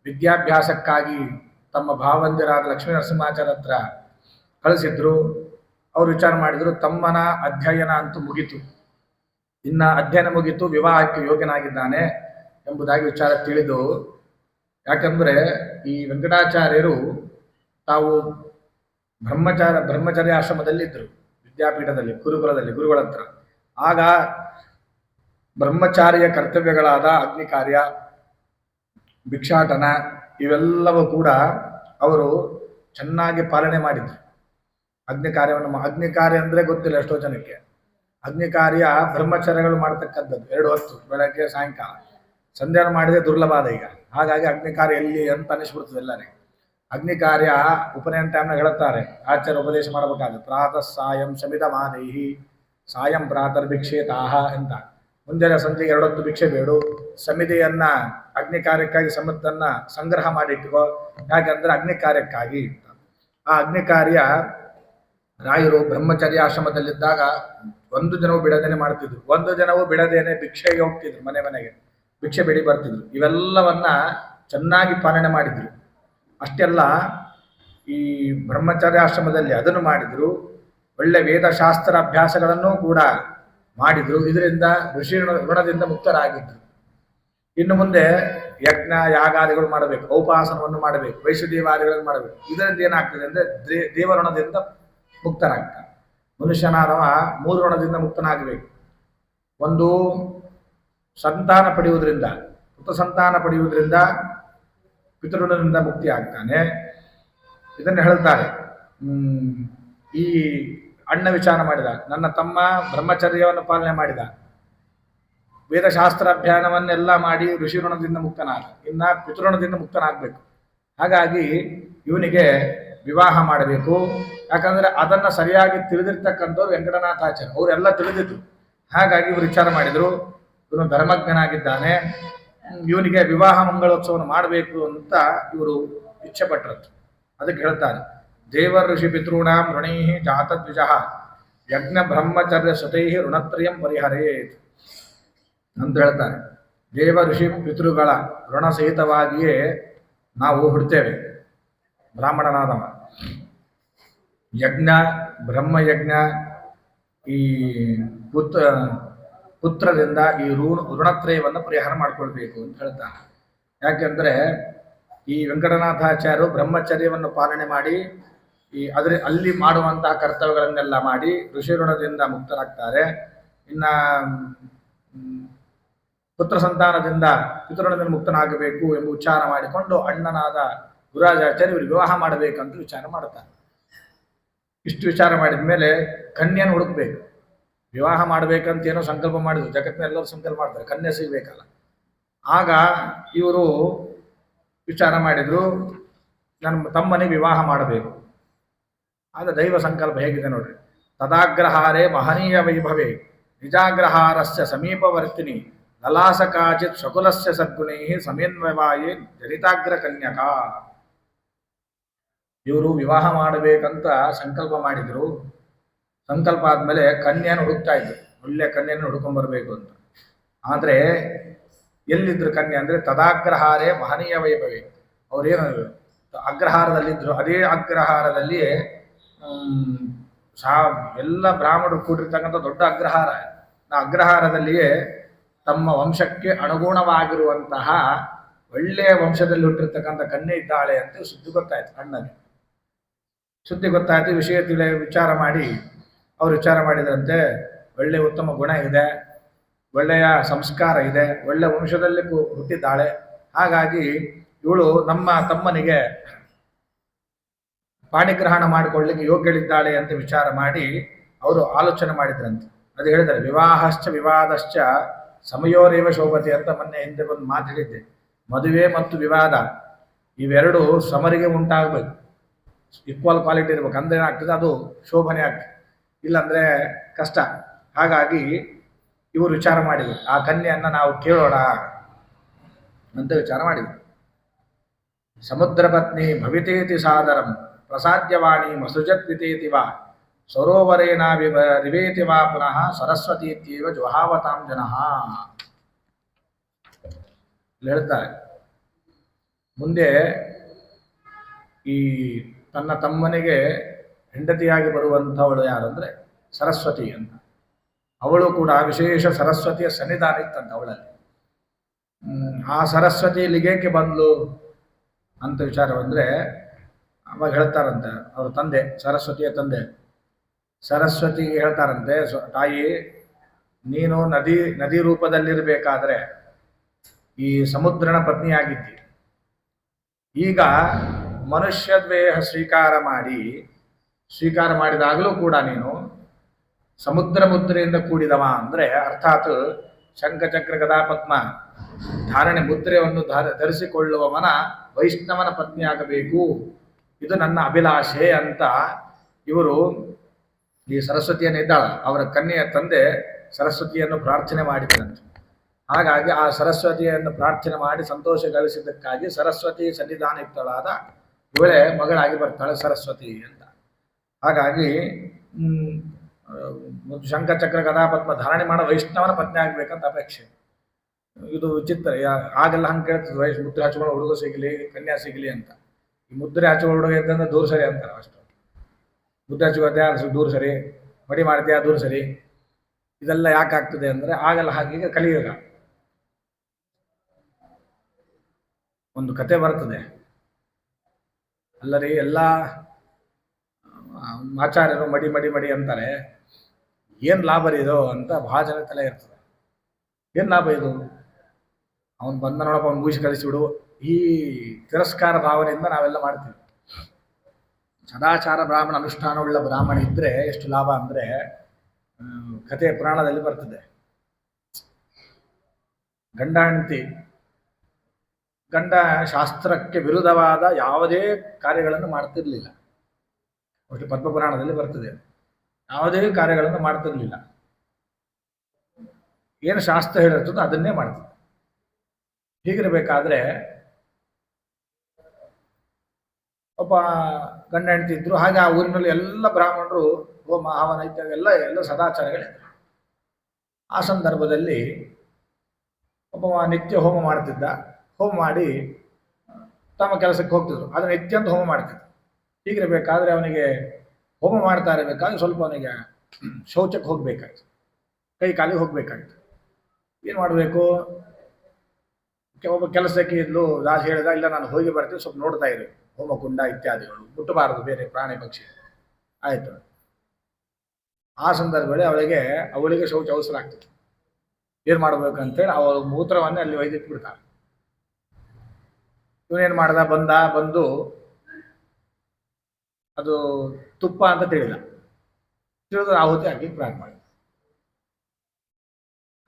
ವಿದ್ಯಾಭ್ಯಾಸಕ್ಕಾಗಿ ತಮ್ಮ ಭಾವಂದಿರಾದ ಲಕ್ಷ್ಮೀ ನರಸಿಂಹಾಚಾರ್ಯ ಹತ್ರ ಕಳಿಸಿದ್ರು. ಅವರು ವಿಚಾರ ಮಾಡಿದ್ರು, ತಮ್ಮನ ಅಧ್ಯಯನ ಅಂತೂ ಮುಗಿತು, ಇನ್ನ ಅಧ್ಯಯನ ಮುಗಿತು, ವಿವಾಹಕ್ಕೆ ಯೋಗ್ಯನಾಗಿದ್ದಾನೆ ಎಂಬುದಾಗಿ ವಿಚಾರ ತಿಳಿದು, ಯಾಕಂದ್ರೆ ಈ ವೆಂಕಟಾಚಾರ್ಯರು ತಾವು ಬ್ರಹ್ಮಚರ್ಯ ಆಶ್ರಮದಲ್ಲಿ ಇದ್ರು, ವಿದ್ಯಾಪೀಠದಲ್ಲಿ, ಗುರುಕುಲದಲ್ಲಿ, ಗುರುಗಳ ಹತ್ರ. ಆಗ ಬ್ರಹ್ಮಚಾರ್ಯ ಕರ್ತವ್ಯಗಳಾದ ಅಗ್ನಿ ಕಾರ್ಯ, ಭಿಕ್ಷಾಟನ ಇವೆಲ್ಲವೂ ಕೂಡ ಅವರು ಚೆನ್ನಾಗಿ ಪಾಲನೆ ಮಾಡಿದ್ರು. ಅಗ್ನಿ ಕಾರ್ಯ ಅಂದರೆ ಗೊತ್ತಿಲ್ಲ ಎಷ್ಟೋ ಜನಕ್ಕೆ. ಅಗ್ನಿ ಕಾರ್ಯ ಬ್ರಹ್ಮಚರ್ಯಗಳು ಮಾಡ್ತಕ್ಕಂಥದ್ದು 2 ಹೊತ್ತು, ಬೆಳಗ್ಗೆ ಸಾಯಂಕಾಲ. ಸಂಧ್ಯಾನ ಮಾಡಿದ್ರೆ ದುರ್ಲಭಾದ ಈಗ. ಹಾಗಾಗಿ ಅಗ್ನಿ ಕಾರ್ಯ ಎಲ್ಲಿ ಅಂತ ಅನಿಸ್ಬಿಡ್ತದೆ ಎಲ್ಲರಿಗೆ. ಅಗ್ನಿ ಕಾರ್ಯ ಉಪನಯನ ಟೈಮ್ನಾಗ ಹೇಳುತ್ತಾರೆ, ಆಚಾರ್ಯ ಉಪದೇಶ ಮಾಡಬೇಕಾದ್ರೆ, ಪ್ರಾತಃ ಸಾಯಂ ಶಮಿತ ಮಾನೈಹಿ ಸಾಯಂ ಪ್ರಾತರ್ ಭಿಕ್ಷೇತಾಹ ಅಂತ. ಮುಂಜಾನೆ ಸಂಜೆಗೆ 2 ಹೊತ್ತು ಭಿಕ್ಷೆ ಬೇಡು. ಸಮಿತಿಯನ್ನ ಅಗ್ನಿ ಕಾರ್ಯಕ್ಕಾಗಿ ಸಮಿತನ್ನ ಸಂಗ್ರಹ ಮಾಡಿಟ್ಕೋ. ಯಾಕಂದ್ರೆ ಅಗ್ನಿ ಕಾರ್ಯಕ್ಕಾಗಿ. ಆ ಅಗ್ನಿ ಕಾರ್ಯ ರಾಯರು ಬ್ರಹ್ಮಚರ್ಯಾಶ್ರಮದಲ್ಲಿದ್ದಾಗ 1 ಜನವೂ ಬಿಡದೇನೆ ಮಾಡ್ತಿದ್ರು. 1 ಜನವೂ ಬಿಡದೇನೆ ಭಿಕ್ಷೆಗೆ ಹೋಗ್ತಿದ್ರು, ಮನೆಗೆ ಭಿಕ್ಷೆ ಬೇಡಿ ಬರ್ತಿದ್ರು. ಇವೆಲ್ಲವನ್ನ ಚೆನ್ನಾಗಿ ಪಾಲನೆ ಮಾಡಿದ್ರು. ಅಷ್ಟೆಲ್ಲ ಈ ಬ್ರಹ್ಮಚರ್ಯಾಶ್ರಮದಲ್ಲಿ ಅದನ್ನು ಮಾಡಿದ್ರು. ಒಳ್ಳೆ ವೇದಶಾಸ್ತ್ರ ಅಭ್ಯಾಸಗಳನ್ನು ಕೂಡ ಮಾಡಿದ್ರು. ಇದರಿಂದ ಋಷಿ ಋಣದಿಂದ ಮುಕ್ತರಾಗಿದ್ರು. ಇನ್ನು ಮುಂದೆ ಯಜ್ಞ ಯಾಗಾದಿಗಳು ಮಾಡಬೇಕು, ಔಪಾಸನವನ್ನು ಮಾಡಬೇಕು, ವೈಶ್ವದೇವಾದಿಗಳನ್ನು ಮಾಡಬೇಕು. ಇದರಿಂದ ಏನಾಗ್ತದೆ ಅಂದರೆ ದೇವಋಣದಿಂದ ಮುಕ್ತನಾಗ್ತಾನೆ. ಮನುಷ್ಯನಾದವ 3 ಋಣದಿಂದ ಮುಕ್ತನಾಗಬೇಕು. ಒಂದು ಸಂತಾನ ಪಡೆಯುವುದರಿಂದ, ಪುತ್ರ ಸಂತಾನ ಪಡೆಯುವುದರಿಂದ ಪಿತೃಋಣದಿಂದ ಮುಕ್ತಿ ಆಗ್ತಾನೆ. ಇದನ್ನು ಹೇಳ್ತಾರೆ. ಈ ಅಣ್ಣ ವಿಚಾರ ಮಾಡಿದ, ನನ್ನ ತಮ್ಮ ಬ್ರಹ್ಮಚರ್ಯವನ್ನು ಪಾಲನೆ ಮಾಡಿದ, ವೇದಶಾಸ್ತ್ರ ಅಧ್ಯಯನವನ್ನೆಲ್ಲ ಮಾಡಿ ಋಷಿ ಋಣದಿಂದ ಮುಕ್ತನಾದ, ಇನ್ನು ಪಿತೃಋಣದಿಂದ ಮುಕ್ತನಾಗಬೇಕು. ಹಾಗಾಗಿ ಇವನಿಗೆ ವಿವಾಹ ಮಾಡಬೇಕು. ಯಾಕಂದ್ರೆ ಅದನ್ನ ಸರಿಯಾಗಿ ತಿಳಿದಿರ್ತಕ್ಕಂಥವ್ರು ವೆಂಕಟನಾಥಾಚಾರ್ಯ, ಅವರೆಲ್ಲ ತಿಳಿದಿದ್ರು. ಹಾಗಾಗಿ ಇವರು ವಿಚಾರ ಮಾಡಿದ್ರು, ಇವನು ಧರ್ಮಜ್ಞನಾಗಿದ್ದಾನೆ, ಇವನಿಗೆ ವಿವಾಹ ಮಂಗಳೋತ್ಸವವನ್ನು ಮಾಡಬೇಕು ಅಂತ ಇವರು ಇಚ್ಛೆ ಪಟ್ಟರು. ಅದಕ್ಕೆ ಹೇಳ್ತಾರೆ, ದೇವ ಋಷಿ ಪಿತೃಣಾಂ ಋಣೈ ಜಾತದ್ವಿಜ ಯಜ್ಞ ಬ್ರಹ್ಮಚರ್ಯ ಸುತೈ ಋಣತ್ರಯಂ ಪರಿಹರೇತ್ ಅಂತ ಹೇಳ್ತಾರೆ. ದೇವ ಋಷಿ ಪಿತೃಗಳ ಋಣ ಸಹಿತವಾಗಿಯೇ ನಾವು ಹುಡ್ತೇವೆ. ಬ್ರಾಹ್ಮಣನಾದವ ಯಜ್ಞ, ಬ್ರಹ್ಮಯಜ್ಞ, ಈ ಪುತ್ರ ಪುತ್ರರಿಂದ ಈ ಋಣತ್ರಯವನ್ನು ಪರಿಹಾರ ಮಾಡ್ಕೊಳ್ಬೇಕು ಅಂತ ಹೇಳ್ತಾನೆ. ಯಾಕೆಂದ್ರೆ ಈ ವೆಂಕಟನಾಥಾಚಾರ್ಯರು ಬ್ರಹ್ಮಚರ್ಯವನ್ನು ಪಾಲನೆ ಮಾಡಿ ಅಲ್ಲಿ ಮಾಡುವಂತಹ ಕರ್ತವ್ಯಗಳನ್ನೆಲ್ಲ ಮಾಡಿ ಋಷಿ ಋಣದಿಂದ ಮುಕ್ತರಾಗ್ತಾರೆ. ಇನ್ನ ಪುತ್ರ ಸಂತಾನದಿಂದ ಪಿತೃಣದಿಂದ ಮುಕ್ತನಾಗಬೇಕು ಎಂಬ ವಿಚಾರ ಮಾಡಿಕೊಂಡು ಅಣ್ಣನಾದ ಗುರುರಾಜಾಚಾರ್ಯ ಇವರು ವಿವಾಹ ಮಾಡಬೇಕಂತ ವಿಚಾರ ಮಾಡ್ತಾರೆ. ಇಷ್ಟು ವಿಚಾರ ಮಾಡಿದ ಮೇಲೆ ಕನ್ಯೆಯನ್ನು ಹುಡುಕ್ಬೇಕು. ವಿವಾಹ ಮಾಡ್ಬೇಕಂತ ಏನೋ ಸಂಕಲ್ಪ ಮಾಡಿದ್ರು, ಜಗತ್ತಿನ ಎಲ್ಲರೂ ಸಂಕಲ್ಪ ಮಾಡ್ತಾರೆ, ಕನ್ಯೆ ಸಿಗ್ಬೇಕಲ್ಲ. ಆಗ ಇವರು ವಿಚಾರ ಮಾಡಿದ್ರು, ನನ್ನ ತಮ್ಮನಿಗೆ ವಿವಾಹ ಮಾಡಬೇಕು. ಆಗ ದೈವ ಸಂಕಲ್ಪ ಹೇಗಿದೆ ನೋಡ್ರಿ. ತದಾಗ್ರಹಾರೇ ಮಹನೀಯ ವೈಭವೇ ನಿಜಾಗ್ರಹಾರಸ್ಯ ಸಮೀಪವರ್ತಿನಿ ಲಲಾಸ ಕಾಚಿತ್ ಶಕುಲಸ್ಯ ಸದ್ಗುಣೈ ಸಮನ್ವಯವಾಯೇ ಜನಿತಾಗ್ರ ಕನ್ಯಕಾ. ಇವರು ವಿವಾಹ ಮಾಡಬೇಕಂತ ಸಂಕಲ್ಪ ಮಾಡಿದ್ರು. ಸಂಕಲ್ಪ ಆದ್ಮೇಲೆ ಕನ್ಯೆಯನ್ನು ಹುಡುಕ್ತಾ ಇದ್ರು, ಒಳ್ಳೆ ಕನ್ಯೆಯನ್ನು ಹುಡ್ಕೊಂಡ್ಬರ್ಬೇಕು ಅಂತ. ಆದ್ರೆ ಎಲ್ಲಿದ್ರು ಕನ್ಯೆ ಅಂದ್ರೆ ತದಾಗ್ರಹಾರೇ ಮಹನೀಯ ವೈಭವಿ. ಅವ್ರೇನು ಅಗ್ರಹಾರದಲ್ಲಿದ್ರು, ಅದೇ ಅಗ್ರಹಾರದಲ್ಲಿ ಎಲ್ಲ ಬ್ರಾಹ್ಮಣರು ಕೂಡಿರ್ತಕ್ಕಂಥ ದೊಡ್ಡ ಅಗ್ರಹಾರ. ಆ ಅಗ್ರಹಾರದಲ್ಲಿಯೇ ತಮ್ಮ ವಂಶಕ್ಕೆ ಅನುಗುಣವಾಗಿರುವಂತಹ ಒಳ್ಳೆಯ ವಂಶದಲ್ಲಿ ಹುಟ್ಟಿರ್ತಕ್ಕಂಥ ಕನ್ಯೆ ಇದ್ದಾಳೆ ಅಂತ ಸುದ್ದಿ ಗೊತ್ತಾಯ್ತು. ಅಣ್ಣನಿಗೆ ಸುದ್ದಿ ಗೊತ್ತಾಯ್ತು. ವಿಷಯ ವಿಚಾರ ಮಾಡಿ ಅವ್ರು ವಿಚಾರ ಮಾಡಿದಂತೆ ಒಳ್ಳೆಯ ಉತ್ತಮ ಗುಣ ಇದೆ, ಒಳ್ಳೆಯ ಸಂಸ್ಕಾರ ಇದೆ, ಒಳ್ಳೆ ವಂಶದಲ್ಲಿ ಹುಟ್ಟಿದ್ದಾಳೆ. ಹಾಗಾಗಿ ಇವಳು ನಮ್ಮ ತಮ್ಮನಿಗೆ ಪಾಣಿಗ್ರಹಣ ಮಾಡಿಕೊಳ್ಳಿಕ್ಕೆ ಯೋಗ್ಯಳಿದ್ದಾಳೆ ಅಂತ ವಿಚಾರ ಮಾಡಿ ಅವರು ಆಲೋಚನೆ ಮಾಡಿದ್ರಂತೆ. ಅದು ಹೇಳಿದ್ದಾರೆ, ವಿವಾಹಶ್ಚ ವಿವಾದಶ್ಚ ಸಮಯೋರೇವ ಶೋಭತೆ ಅಂತ ಮೊನ್ನೆ ಹಿಂದೆ ಒಂದು ಮಾತು ಹೇಳಿದ್ದೆ. ಮದುವೆ ಮತ್ತು ವಿವಾದ ಇವೆರಡು ಸಮರಿಗೆ ಉಂಟಾಗಬೇಕು, ಈಕ್ವಲ್ ಕ್ವಾಲಿಟಿ ಇರ್ಬೇಕು. ಅಂದ್ರೆ ಏನಾಗ್ತದೆ, ಅದು ಶೋಭನೆ ಆಗ್ತದೆ, ಇಲ್ಲಾಂದ್ರೆ ಕಷ್ಟ. ಹಾಗಾಗಿ ಇವರು ವಿಚಾರ ಮಾಡಿದ್ರು, ಆ ಕನ್ಯೆಯನ್ನ ನಾವು ಕೇಳೋಣ ಅಂತ ವಿಚಾರ ಮಾಡಿದ್ರು. ಸಮುದ್ರ ಪತ್ನಿ ಭವಿತೇತಿ ಸಾದರಂ ಪ್ರಸಾದ್ಯವಾಣಿ ಮಸೃಜತ್ವಿತೇತಿ ವಾ ಸರೋವರೇನ ರಿವೇತಿ ವಾ ಪುನಃ ಸರಸ್ವತೀತ್ಯೇವ ಜುಹಾವತಾಂ ಜನಃ. ಹೇಳ್ತಾರೆ ಮುಂದೆ ಈ ತನ್ನ ತಮ್ಮನಿಗೆ ಹೆಂಡತಿಯಾಗಿ ಬರುವಂಥವಳು ಯಾರಂದ್ರೆ ಸರಸ್ವತಿ ಅಂತ. ಅವಳು ಕೂಡ ವಿಶೇಷ ಸರಸ್ವತಿಯ ಸನ್ನಿಧಾನ ಇತ್ತಂತ ಅವಳಲ್ಲಿ. ಆ ಸರಸ್ವತಿ ಇಲ್ಲಿಗೇಕೆ ಬಂದ್ಲು ಅಂತ ವಿಚಾರ ಬಂದ್ರೆ ಅವಾಗ ಹೇಳ್ತಾರಂತೆ ಅವ್ರ ತಂದೆ, ಸರಸ್ವತಿಯ ತಂದೆ ಸರಸ್ವತಿಗೆ ಹೇಳ್ತಾರಂತೆ, ತಾಯಿ ನೀನು ನದಿ ರೂಪದಲ್ಲಿರಬೇಕಾದ್ರೆ ಈ ಸಮುದ್ರನ ಪತ್ನಿಯಾಗಿದ್ದಿ. ಈಗ ಮನುಷ್ಯ ದ್ವೇಹ ಸ್ವೀಕಾರ ಮಾಡಿದಾಗಲೂ ಕೂಡ ನೀನು ಸಮುದ್ರ ಮುದ್ರೆಯಿಂದ ಕೂಡಿದವ ಅಂದ್ರೆ ಅರ್ಥಾತ್ ಶಂಖಚಕ್ರ ಗದಾಪದ್ಮ ಧಾರಣೆ ಮುದ್ರೆಯನ್ನು ಧರಿಸಿಕೊಳ್ಳುವವನ ವೈಷ್ಣವನ ಪತ್ನಿಯಾಗಬೇಕು, ಇದು ನನ್ನ ಅಭಿಲಾಷೆ ಅಂತ ಇವರು ಈ ಸರಸ್ವತಿಯನ್ನು ಇದ್ದಾಳ ಅವರ ಕನ್ಯೆಯ ತಂದೆ ಸರಸ್ವತಿಯನ್ನು ಪ್ರಾರ್ಥನೆ ಮಾಡಿದಂತೆ. ಹಾಗಾಗಿ ಆ ಸರಸ್ವತಿಯನ್ನು ಪ್ರಾರ್ಥನೆ ಮಾಡಿ ಸಂತೋಷ ಗಳಿಸಿದ್ದಕ್ಕಾಗಿ ಸರಸ್ವತಿ ಸನ್ನಿಧಾನ ಇತ್ತಳಾದ ಇವಳೆ ಮಗಳಾಗಿ ಬರ್ತಾಳೆ ಸರಸ್ವತಿ ಅಂತ. ಹಾಗಾಗಿ ಶಂಖಚಕ್ರ ಗದಾಪದ್ಮ ಧಾರಣೆ ಮಾಡೋ ವೈಷ್ಣವನ ಪತ್ನಿ ಆಗ್ಬೇಕಂತ ಅಪೇಕ್ಷೆ. ಇದು ವಿಚಿತ್ರ. ಆಗೆಲ್ಲ ಹಂಗೆ ಕೇಳ್ತದೆ, ಮುದ್ರೆ ಹಚ್ಕೊಳ್ಳೋ ಹುಡುಗ ಸಿಗಲಿ ಕನ್ಯಾ ಸಿಗಲಿ ಅಂತ. ಈ ಮುದ್ರೆ ಹಚ್ಕೊಳ್ಳೋ ಹುಡುಗ ಇದ್ದಂದ್ರೆ ದೂರ ಸರಿ ಅಂತಾರೆ ಅಷ್ಟು. ಮುದ್ರೆ ಹಚ್ಕೋತೆ ದೂರ ಸರಿ, ಮಡಿ ಮಾಡ್ತೀಯ ದೂರ ಸರಿ, ಇದೆಲ್ಲ ಯಾಕೆ ಆಗ್ತದೆ ಅಂದ್ರೆ ಆಗಲ್ಲ. ಹಾಗೆ ಕಲಿಯುಗ ಒಂದು ಕತೆ ಬರ್ತದೆ. ಅಲ್ಲರಿ ಎಲ್ಲ ಆಚಾರ್ಯರು ಮಡಿ ಮಡಿ ಮಡಿ ಅಂತಾರೆ, ಏನ್ ಲಾಭ ಇದು ಅಂತ ಬಹಳ ಜನ ತಲೆ ಇರ್ತದೆ. ಏನ್ ಲಾಭ ಇದು, ಅವನು ಬಂದ ನೋಡಪ್ಪ ಅವ್ನು ಮುಗಿಸಿ ಕಳಿಸಿಬಿಡು, ಈ ತಿರಸ್ಕಾರ ಭಾವನೆಯಿಂದ ನಾವೆಲ್ಲ ಮಾಡ್ತೀವಿ. ಸದಾಚಾರ ಬ್ರಾಹ್ಮಣ ಅನುಷ್ಠಾನವುಳ್ಳ ಬ್ರಾಹ್ಮಣ ಇದ್ರೆ ಎಷ್ಟು ಲಾಭ ಅಂದ್ರೆ ಕಥೆ ಪುರಾಣದಲ್ಲಿ ಬರ್ತದೆ. ಗಂಡ ಹೆಂಡತಿ, ಗಂಡ ಶಾಸ್ತ್ರಕ್ಕೆ ವಿರುದ್ಧವಾದ ಯಾವುದೇ ಕಾರ್ಯಗಳನ್ನು ಮಾಡ್ತಿರ್ಲಿಲ್ಲ. ಅಷ್ಟು ಪದ್ಮಪುರಾಣದಲ್ಲಿ ಬರ್ತದೆ. ಯಾವುದೇ ಕಾರ್ಯಗಳನ್ನು ಮಾಡ್ತಿರ್ಲಿಲ್ಲ, ಏನು ಶಾಸ್ತ್ರ ಹೇಳಿರ್ತದೋ ಅದನ್ನೇ ಮಾಡ್ತಿದ್ದ. ಹೀಗಿರಬೇಕಾದ್ರೆ ಒಬ್ಬ ಗಂಡ ಹೆಂಡತಿ ಇದ್ರು. ಹಾಗೆ ಆ ಊರಿನಲ್ಲಿ ಎಲ್ಲ ಬ್ರಾಹ್ಮಣರು ಹೋಮ ಹವನ ಇತ್ಯಾದಿ ಎಲ್ಲ ಸದಾಚಾರಗಳಿದ್ರು. ಆ ಸಂದರ್ಭದಲ್ಲಿ ಒಬ್ಬ ನಿತ್ಯ ಹೋಮ ಮಾಡ್ತಿದ್ದ. ಹೋಮ ಮಾಡಿ ತಮ್ಮ ಕೆಲಸಕ್ಕೆ ಹೋಗ್ತಿದ್ರು, ಆದರೆ ನಿತ್ಯ ಅಂತ ಹೋಮ ಮಾಡ್ತಿದ್ದ. ಹೀಗಿರಬೇಕಾದ್ರೆ ಅವನಿಗೆ ಹೋಮ ಮಾಡ್ತಾ ಇರಬೇಕಾದ್ರೆ ಸ್ವಲ್ಪ ಅವನಿಗೆ ಶೌಚಕ್ಕೆ ಹೋಗ್ಬೇಕಾಯ್ತು, ಕೈ ಕಾಲಿಗೆ ಹೋಗ್ಬೇಕಾಯ್ತು. ಏನು ಮಾಡಬೇಕು? ಒಬ್ಬ ಕೆಲಸಕ್ಕೆ ಇದ್ಲು, ರಾಜ ಹೇಳಿದ, ಇಲ್ಲ ನಾನು ಹೋಗಿ ಬರ್ತೀನಿ, ಸ್ವಲ್ಪ ನೋಡ್ತಾ ಇರು, ಹೋಮಕುಂಡ ಇತ್ಯಾದಿಗಳು ಮುಟ್ಟಬಾರದು ಬೇರೆ ಪ್ರಾಣಿ ಪಕ್ಷಿ. ಆಯ್ತು. ಆ ಸಂದರ್ಭದಲ್ಲಿ ಅವಳಿಗೆ ಶೌಚ ಅವಸರ ಆಗ್ತದೆ. ಏನ್ ಮಾಡ್ಬೇಕಂತೇಳಿ ಅವಳ ಮೂತ್ರವನ್ನೇ ಅಲ್ಲಿ ಒಯ್ದಿಟ್ಬಿಡ್ತಾರೆ. ಇವನೇನ್ ಮಾಡ್ದ, ಬಂದು ಅದು ತುಪ್ಪ ಅಂತ ತಿಳಿದ, ತಿಳಿದು ಆಹುತಿ ಹಾಕಿ ಪ್ರಾರಂಭ ಮಾಡಿದ.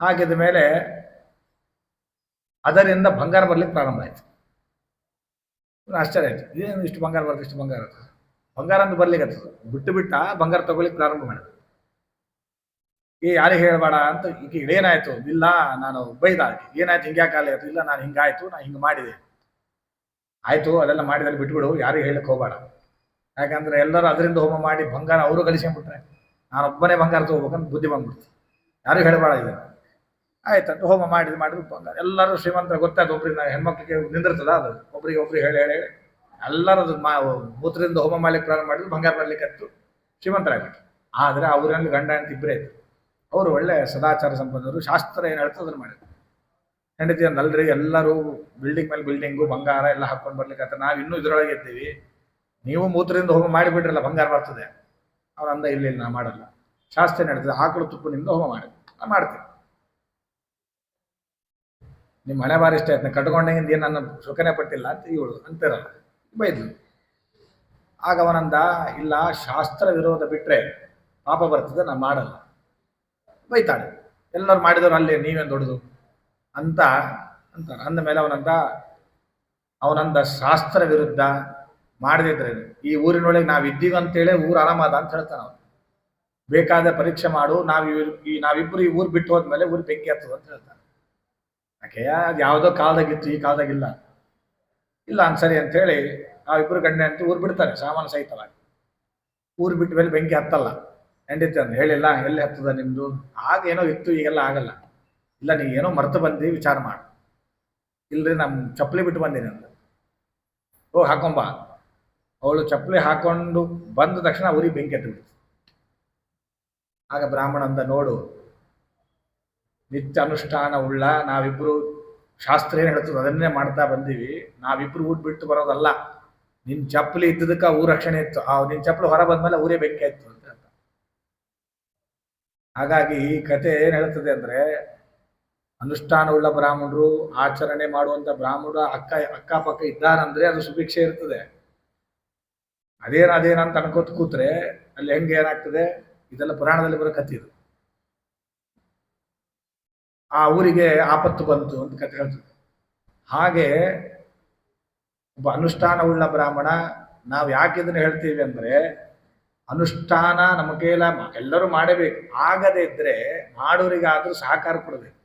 ಹಾಕಿದ ಮೇಲೆ ಅದರಿಂದ ಬಂಗಾರ ಬರ್ಲಿಕ್ಕೆ ಪ್ರಾರಂಭ ಆಯ್ತು. ಆಶ್ಚರ್ಯ ಆಯ್ತು, ಏನು ಇಷ್ಟು ಬಂಗಾರ ಬರ್ತದೆ, ಇಷ್ಟು ಬಂಗಾರ ಬರ್ತದೆ, ಬಂಗಾರ ಅಂತ ಬರ್ಲಿಕ್ಕೆ ಬಿಟ್ಟು ಬಂಗಾರ ತಗೊಳ್ಳಿಕ್ಕೆ ಪ್ರಾರಂಭ ಮಾಡಿದ. ಯಾರಿಗೆ ಹೇಳಬೇಡ ಅಂತ. ಈಗ ಏನಾಯ್ತು? ಇಲ್ಲ, ನಾನು ಬೈದ. ಏನಾಯ್ತು? ಹಿಂಗ್ಯಾಕಾಲ ಆಯ್ತು? ಇಲ್ಲ, ನಾನು ಹಿಂಗಾಯ್ತು, ನಾನು ಹಿಂಗೆ ಮಾಡಿದೆ. ಆಯ್ತು, ಅದೆಲ್ಲ ಮಾಡಿದಲ್ಲಿ ಬಿಟ್ಬಿಡು, ಯಾರಿಗೆ ಹೇಳಕ್ಕೆ ಹೋಗಬೇಡ. ಯಾಕಂದ್ರೆ ಎಲ್ಲರೂ ಅದರಿಂದ ಹೋಮ ಮಾಡಿ ಬಂಗಾರ ಅವರು ಗಳಿಸ್ಕೊಂಡ್ಬಿಟ್ರೆ ನಾನೊಬ್ಬನೇ ಬಂಗಾರ ತಗೋಬೇಕಂತ ಬುದ್ಧಿ ಬಂದ್ಬಿಡ್ತು. ಯಾರಿಗೂ ಹೇಳಬೇಡ ಇದೆ. ಆಯ್ತಂತ ಹೋಮ ಮಾಡಿದ್ರು ಬಂಗಾರ. ಎಲ್ಲರೂ ಶ್ರೀಮಂತರ ಗೊತ್ತಾಯ್ತು. ಒಬ್ರಿಂದ ಹೆಣ್ಮಕ್ಳಿಗೆ ನಿಂದಿರ್ತದ ಅದು, ಒಬ್ರಿಗೆ ಹೇಳಿ ಎಲ್ಲರೂ ಅದು ಮೂತ್ರದಿಂದ ಹೋಮ ಮಾಡ್ಲಿಕ್ಕೆ ಪ್ರಾರಂಭ ಮಾಡಿದ್ರು, ಬಂಗಾರ ಮಾಡ್ಲಿಕ್ಕೆ ಹತ್ತು ಶ್ರೀಮಂತರಾಗ್ಬಿಟ್ರು. ಆದ್ರೆ ಅವರಲ್ಲಿ ಗಂಡ ಅಂತ ಇಬ್ಬರೇ ಇತ್ತು. ಅವರು ಒಳ್ಳೆ ಸದಾಚಾರ ಸಂಪನ್ನರು, ಶಾಸ್ತ್ರ ಏನು ಹೇಳ್ತದೆ ಅದನ್ನು ಮಾಡಿದ್ರು. ಹೆಂಡತಿ ಅಂದಲ್ರಿ, ಎಲ್ಲರೂ ಬಿಲ್ಡಿಂಗ್ ಮೇಲೆ ಬಿಲ್ಡಿಂಗು ಬಂಗಾರ ಎಲ್ಲ ಹಾಕೊಂಡು ಬರ್ಲಿಕ್ಕೆ ನಾವು ಇನ್ನೂ ಇದ್ರೊಳಗೆ ಇದ್ದೀವಿ, ನೀವು ಮೂತ್ರದಿಂದ ಹೋಮ ಮಾಡಿಬಿಟ್ರಲ್ಲ, ಬಂಗಾರ ಬರ್ತದೆ. ಅವ್ರು ಅಂದ, ಇಲ್ಲ ನಾ ಮಾಡಲ್ಲ, ಶಾಸ್ತ್ರ ನಡೀತದೆ, ಆಕಳು ತುಪ್ಪನಿಂದ ಹೋಮ ಮಾಡಿ ನಾ ಮಾಡ್ತೀನಿ. ನಿಮ್ಮ ಮನೆ ಬಾರಿ ಇಷ್ಟ ಆಯ್ತು, ಕಟ್ಕೊಂಡಂಗಿಂದ ಏನು ನನ್ನ ಸುಖನೇ ಪಟ್ಟಿಲ್ಲ ಅಂತ ಇವಳು ಅಂತಿರಲ್ಲ, ಬೈದ್ಲು. ಆಗ ಅವನಂದ, ಇಲ್ಲ, ಶಾಸ್ತ್ರ ವಿರೋಧ ಬಿಟ್ರೆ ಪಾಪ ಬರ್ತದೆ, ನಾ ಮಾಡಲ್ಲ. ಬೈತಾಳೆ. ಎಲ್ಲರೂ ಮಾಡಿದವರು ಅಲ್ಲೇ, ನೀವೇನು ದೊಡ್ಡದು ಅಂತ ಅಂತಾರೆ. ಅಂದ ಮೇಲೆ ಅವನಂದ ಶಾಸ್ತ್ರ ವಿರುದ್ಧ ಮಾಡದಿದ್ರೆ ಈ ಊರಿನೊಳಗೆ ನಾವಿದ್ದೀವಿ ಅಂತೇಳಿ ಊರು ಆರಾಮದ ಅಂತ ಹೇಳ್ತಾನೆ ಅವನು. ಬೇಕಾದ ಪರೀಕ್ಷೆ ಮಾಡು, ನಾವಿಬ್ಬರು ಈ ಊರು ಬಿಟ್ಟು ಹೋದ್ಮೇಲೆ ಊರು ಬೆಂಕಿ ಹತ್ತದ ಅಂತ ಹೇಳ್ತಾನೆ. ಯಾಕೆ ಅದು ಯಾವುದೋ ಕಾಲದಾಗಿತ್ತು, ಈ ಕಾಲದಾಗಿಲ್ಲ. ಇಲ್ಲ ಸರಿ ಅಂತ ಹೇಳಿ ನಾವಿಬ್ಬರು ಗಂಡೆ ಅಂತ ಊರು ಬಿಡ್ತಾರೆ ಸಾಮಾನು ಸಹಿತವಾಗಿ. ಊರು ಬಿಟ್ಟ ಮೇಲೆ ಬೆಂಕಿ ಹತ್ತಲ್ಲ. ಹೆಂಡಿತಿ ಅಂದು ಹೇಳಿಲ್ಲ, ಎಲ್ಲಿ ಹತ್ತದ ನಿಮ್ದು? ಆಗ ಏನೋ ಇತ್ತು, ಈಗೆಲ್ಲ ಆಗಲ್ಲ. ಇಲ್ಲ, ನೀ ಏನೋ ಮರ್ತು ಬಂದು ವಿಚಾರ ಮಾಡು. ಇಲ್ರಿ, ನಮ್ಮ ಚಪ್ಪಲಿ ಬಿಟ್ಟು ಬಂದೀನಿ ಅಂತ. ಹೋಗಿ ಹಾಕೊಂಬ. ಅವಳು ಚಪ್ಪಲಿ ಹಾಕೊಂಡು ಬಂದ ತಕ್ಷಣ ಊರಿಗೆ ಬೆಂಕಿ ಹತ್ತಿಬಿಡ್ತು. ಆಗ ಬ್ರಾಹ್ಮಣ ಅಂದ, ನೋಡು, ನಿತ್ಯ ಅನುಷ್ಠಾನ ಉಳ್ಳ ನಾವಿಬ್ರು ಶಾಸ್ತ್ರ ಏನು ಹೇಳ್ತದೆ ಅದನ್ನೇ ಮಾಡ್ತಾ ಬಂದೀವಿ. ನಾವಿಬ್ರು ಊಟ ಬಿಟ್ಟು ಬರೋದಲ್ಲ. ನಿನ್ ಚಪ್ಪಲಿ ಇದ್ದದಕ್ಕೆ ಊರ ರಕ್ಷಣೆ ಇತ್ತು. ನಿನ್ ಚಪ್ಪಲಿ ಹೊರ ಬಂದ್ಮೇಲೆ ಊರೇ ಬೆಂಕಿ ಆಯ್ತು ಅಂತ ಹೇಳ್ತ. ಹಾಗಾಗಿ ಈ ಕತೆ ಏನ್ ಹೇಳ್ತದೆ ಅಂದ್ರೆ, ಅನುಷ್ಠಾನವುಳ್ಳ ಬ್ರಾಹ್ಮಣರು, ಆಚರಣೆ ಮಾಡುವಂತ ಬ್ರಾಹ್ಮಣರು ಅಕ್ಕಪಕ್ಕ ಇದ್ದಾರಂದ್ರೆ ಅದು ಸುಭಿಕ್ಷೆ ಇರ್ತದೆ. ಅದೇನಂತ ಅನ್ಕೋತ ಕೂತ್ರೆ ಅಲ್ಲಿ ಹೆಂಗೆ ಏನಾಗ್ತದೆ? ಇದೆಲ್ಲ ಪುರಾಣದಲ್ಲಿ ಬರೋ ಕಥೆ ಇದು. ಆ ಊರಿಗೆ ಆಪತ್ತು ಬಂತು ಅಂತ ಕಥೆ ಹೇಳ್ತದೆ. ಹಾಗೆ ಒಬ್ಬ ಅನುಷ್ಠಾನವುಳ್ಳ ಬ್ರಾಹ್ಮಣ, ನಾವು ಯಾಕೆ ಇದನ್ನು ಹೇಳ್ತೀವಿ ಅಂದ್ರೆ, ಅನುಷ್ಠಾನ ನಮ್ಮ ಕೈಲ ಎಲ್ಲರೂ ಮಾಡಬೇಕು. ಆಗದೇ ಇದ್ರೆ ಮಾಡೋರಿಗಾದ್ರೂ ಸಹಕಾರ ಕೊಡಬೇಕು.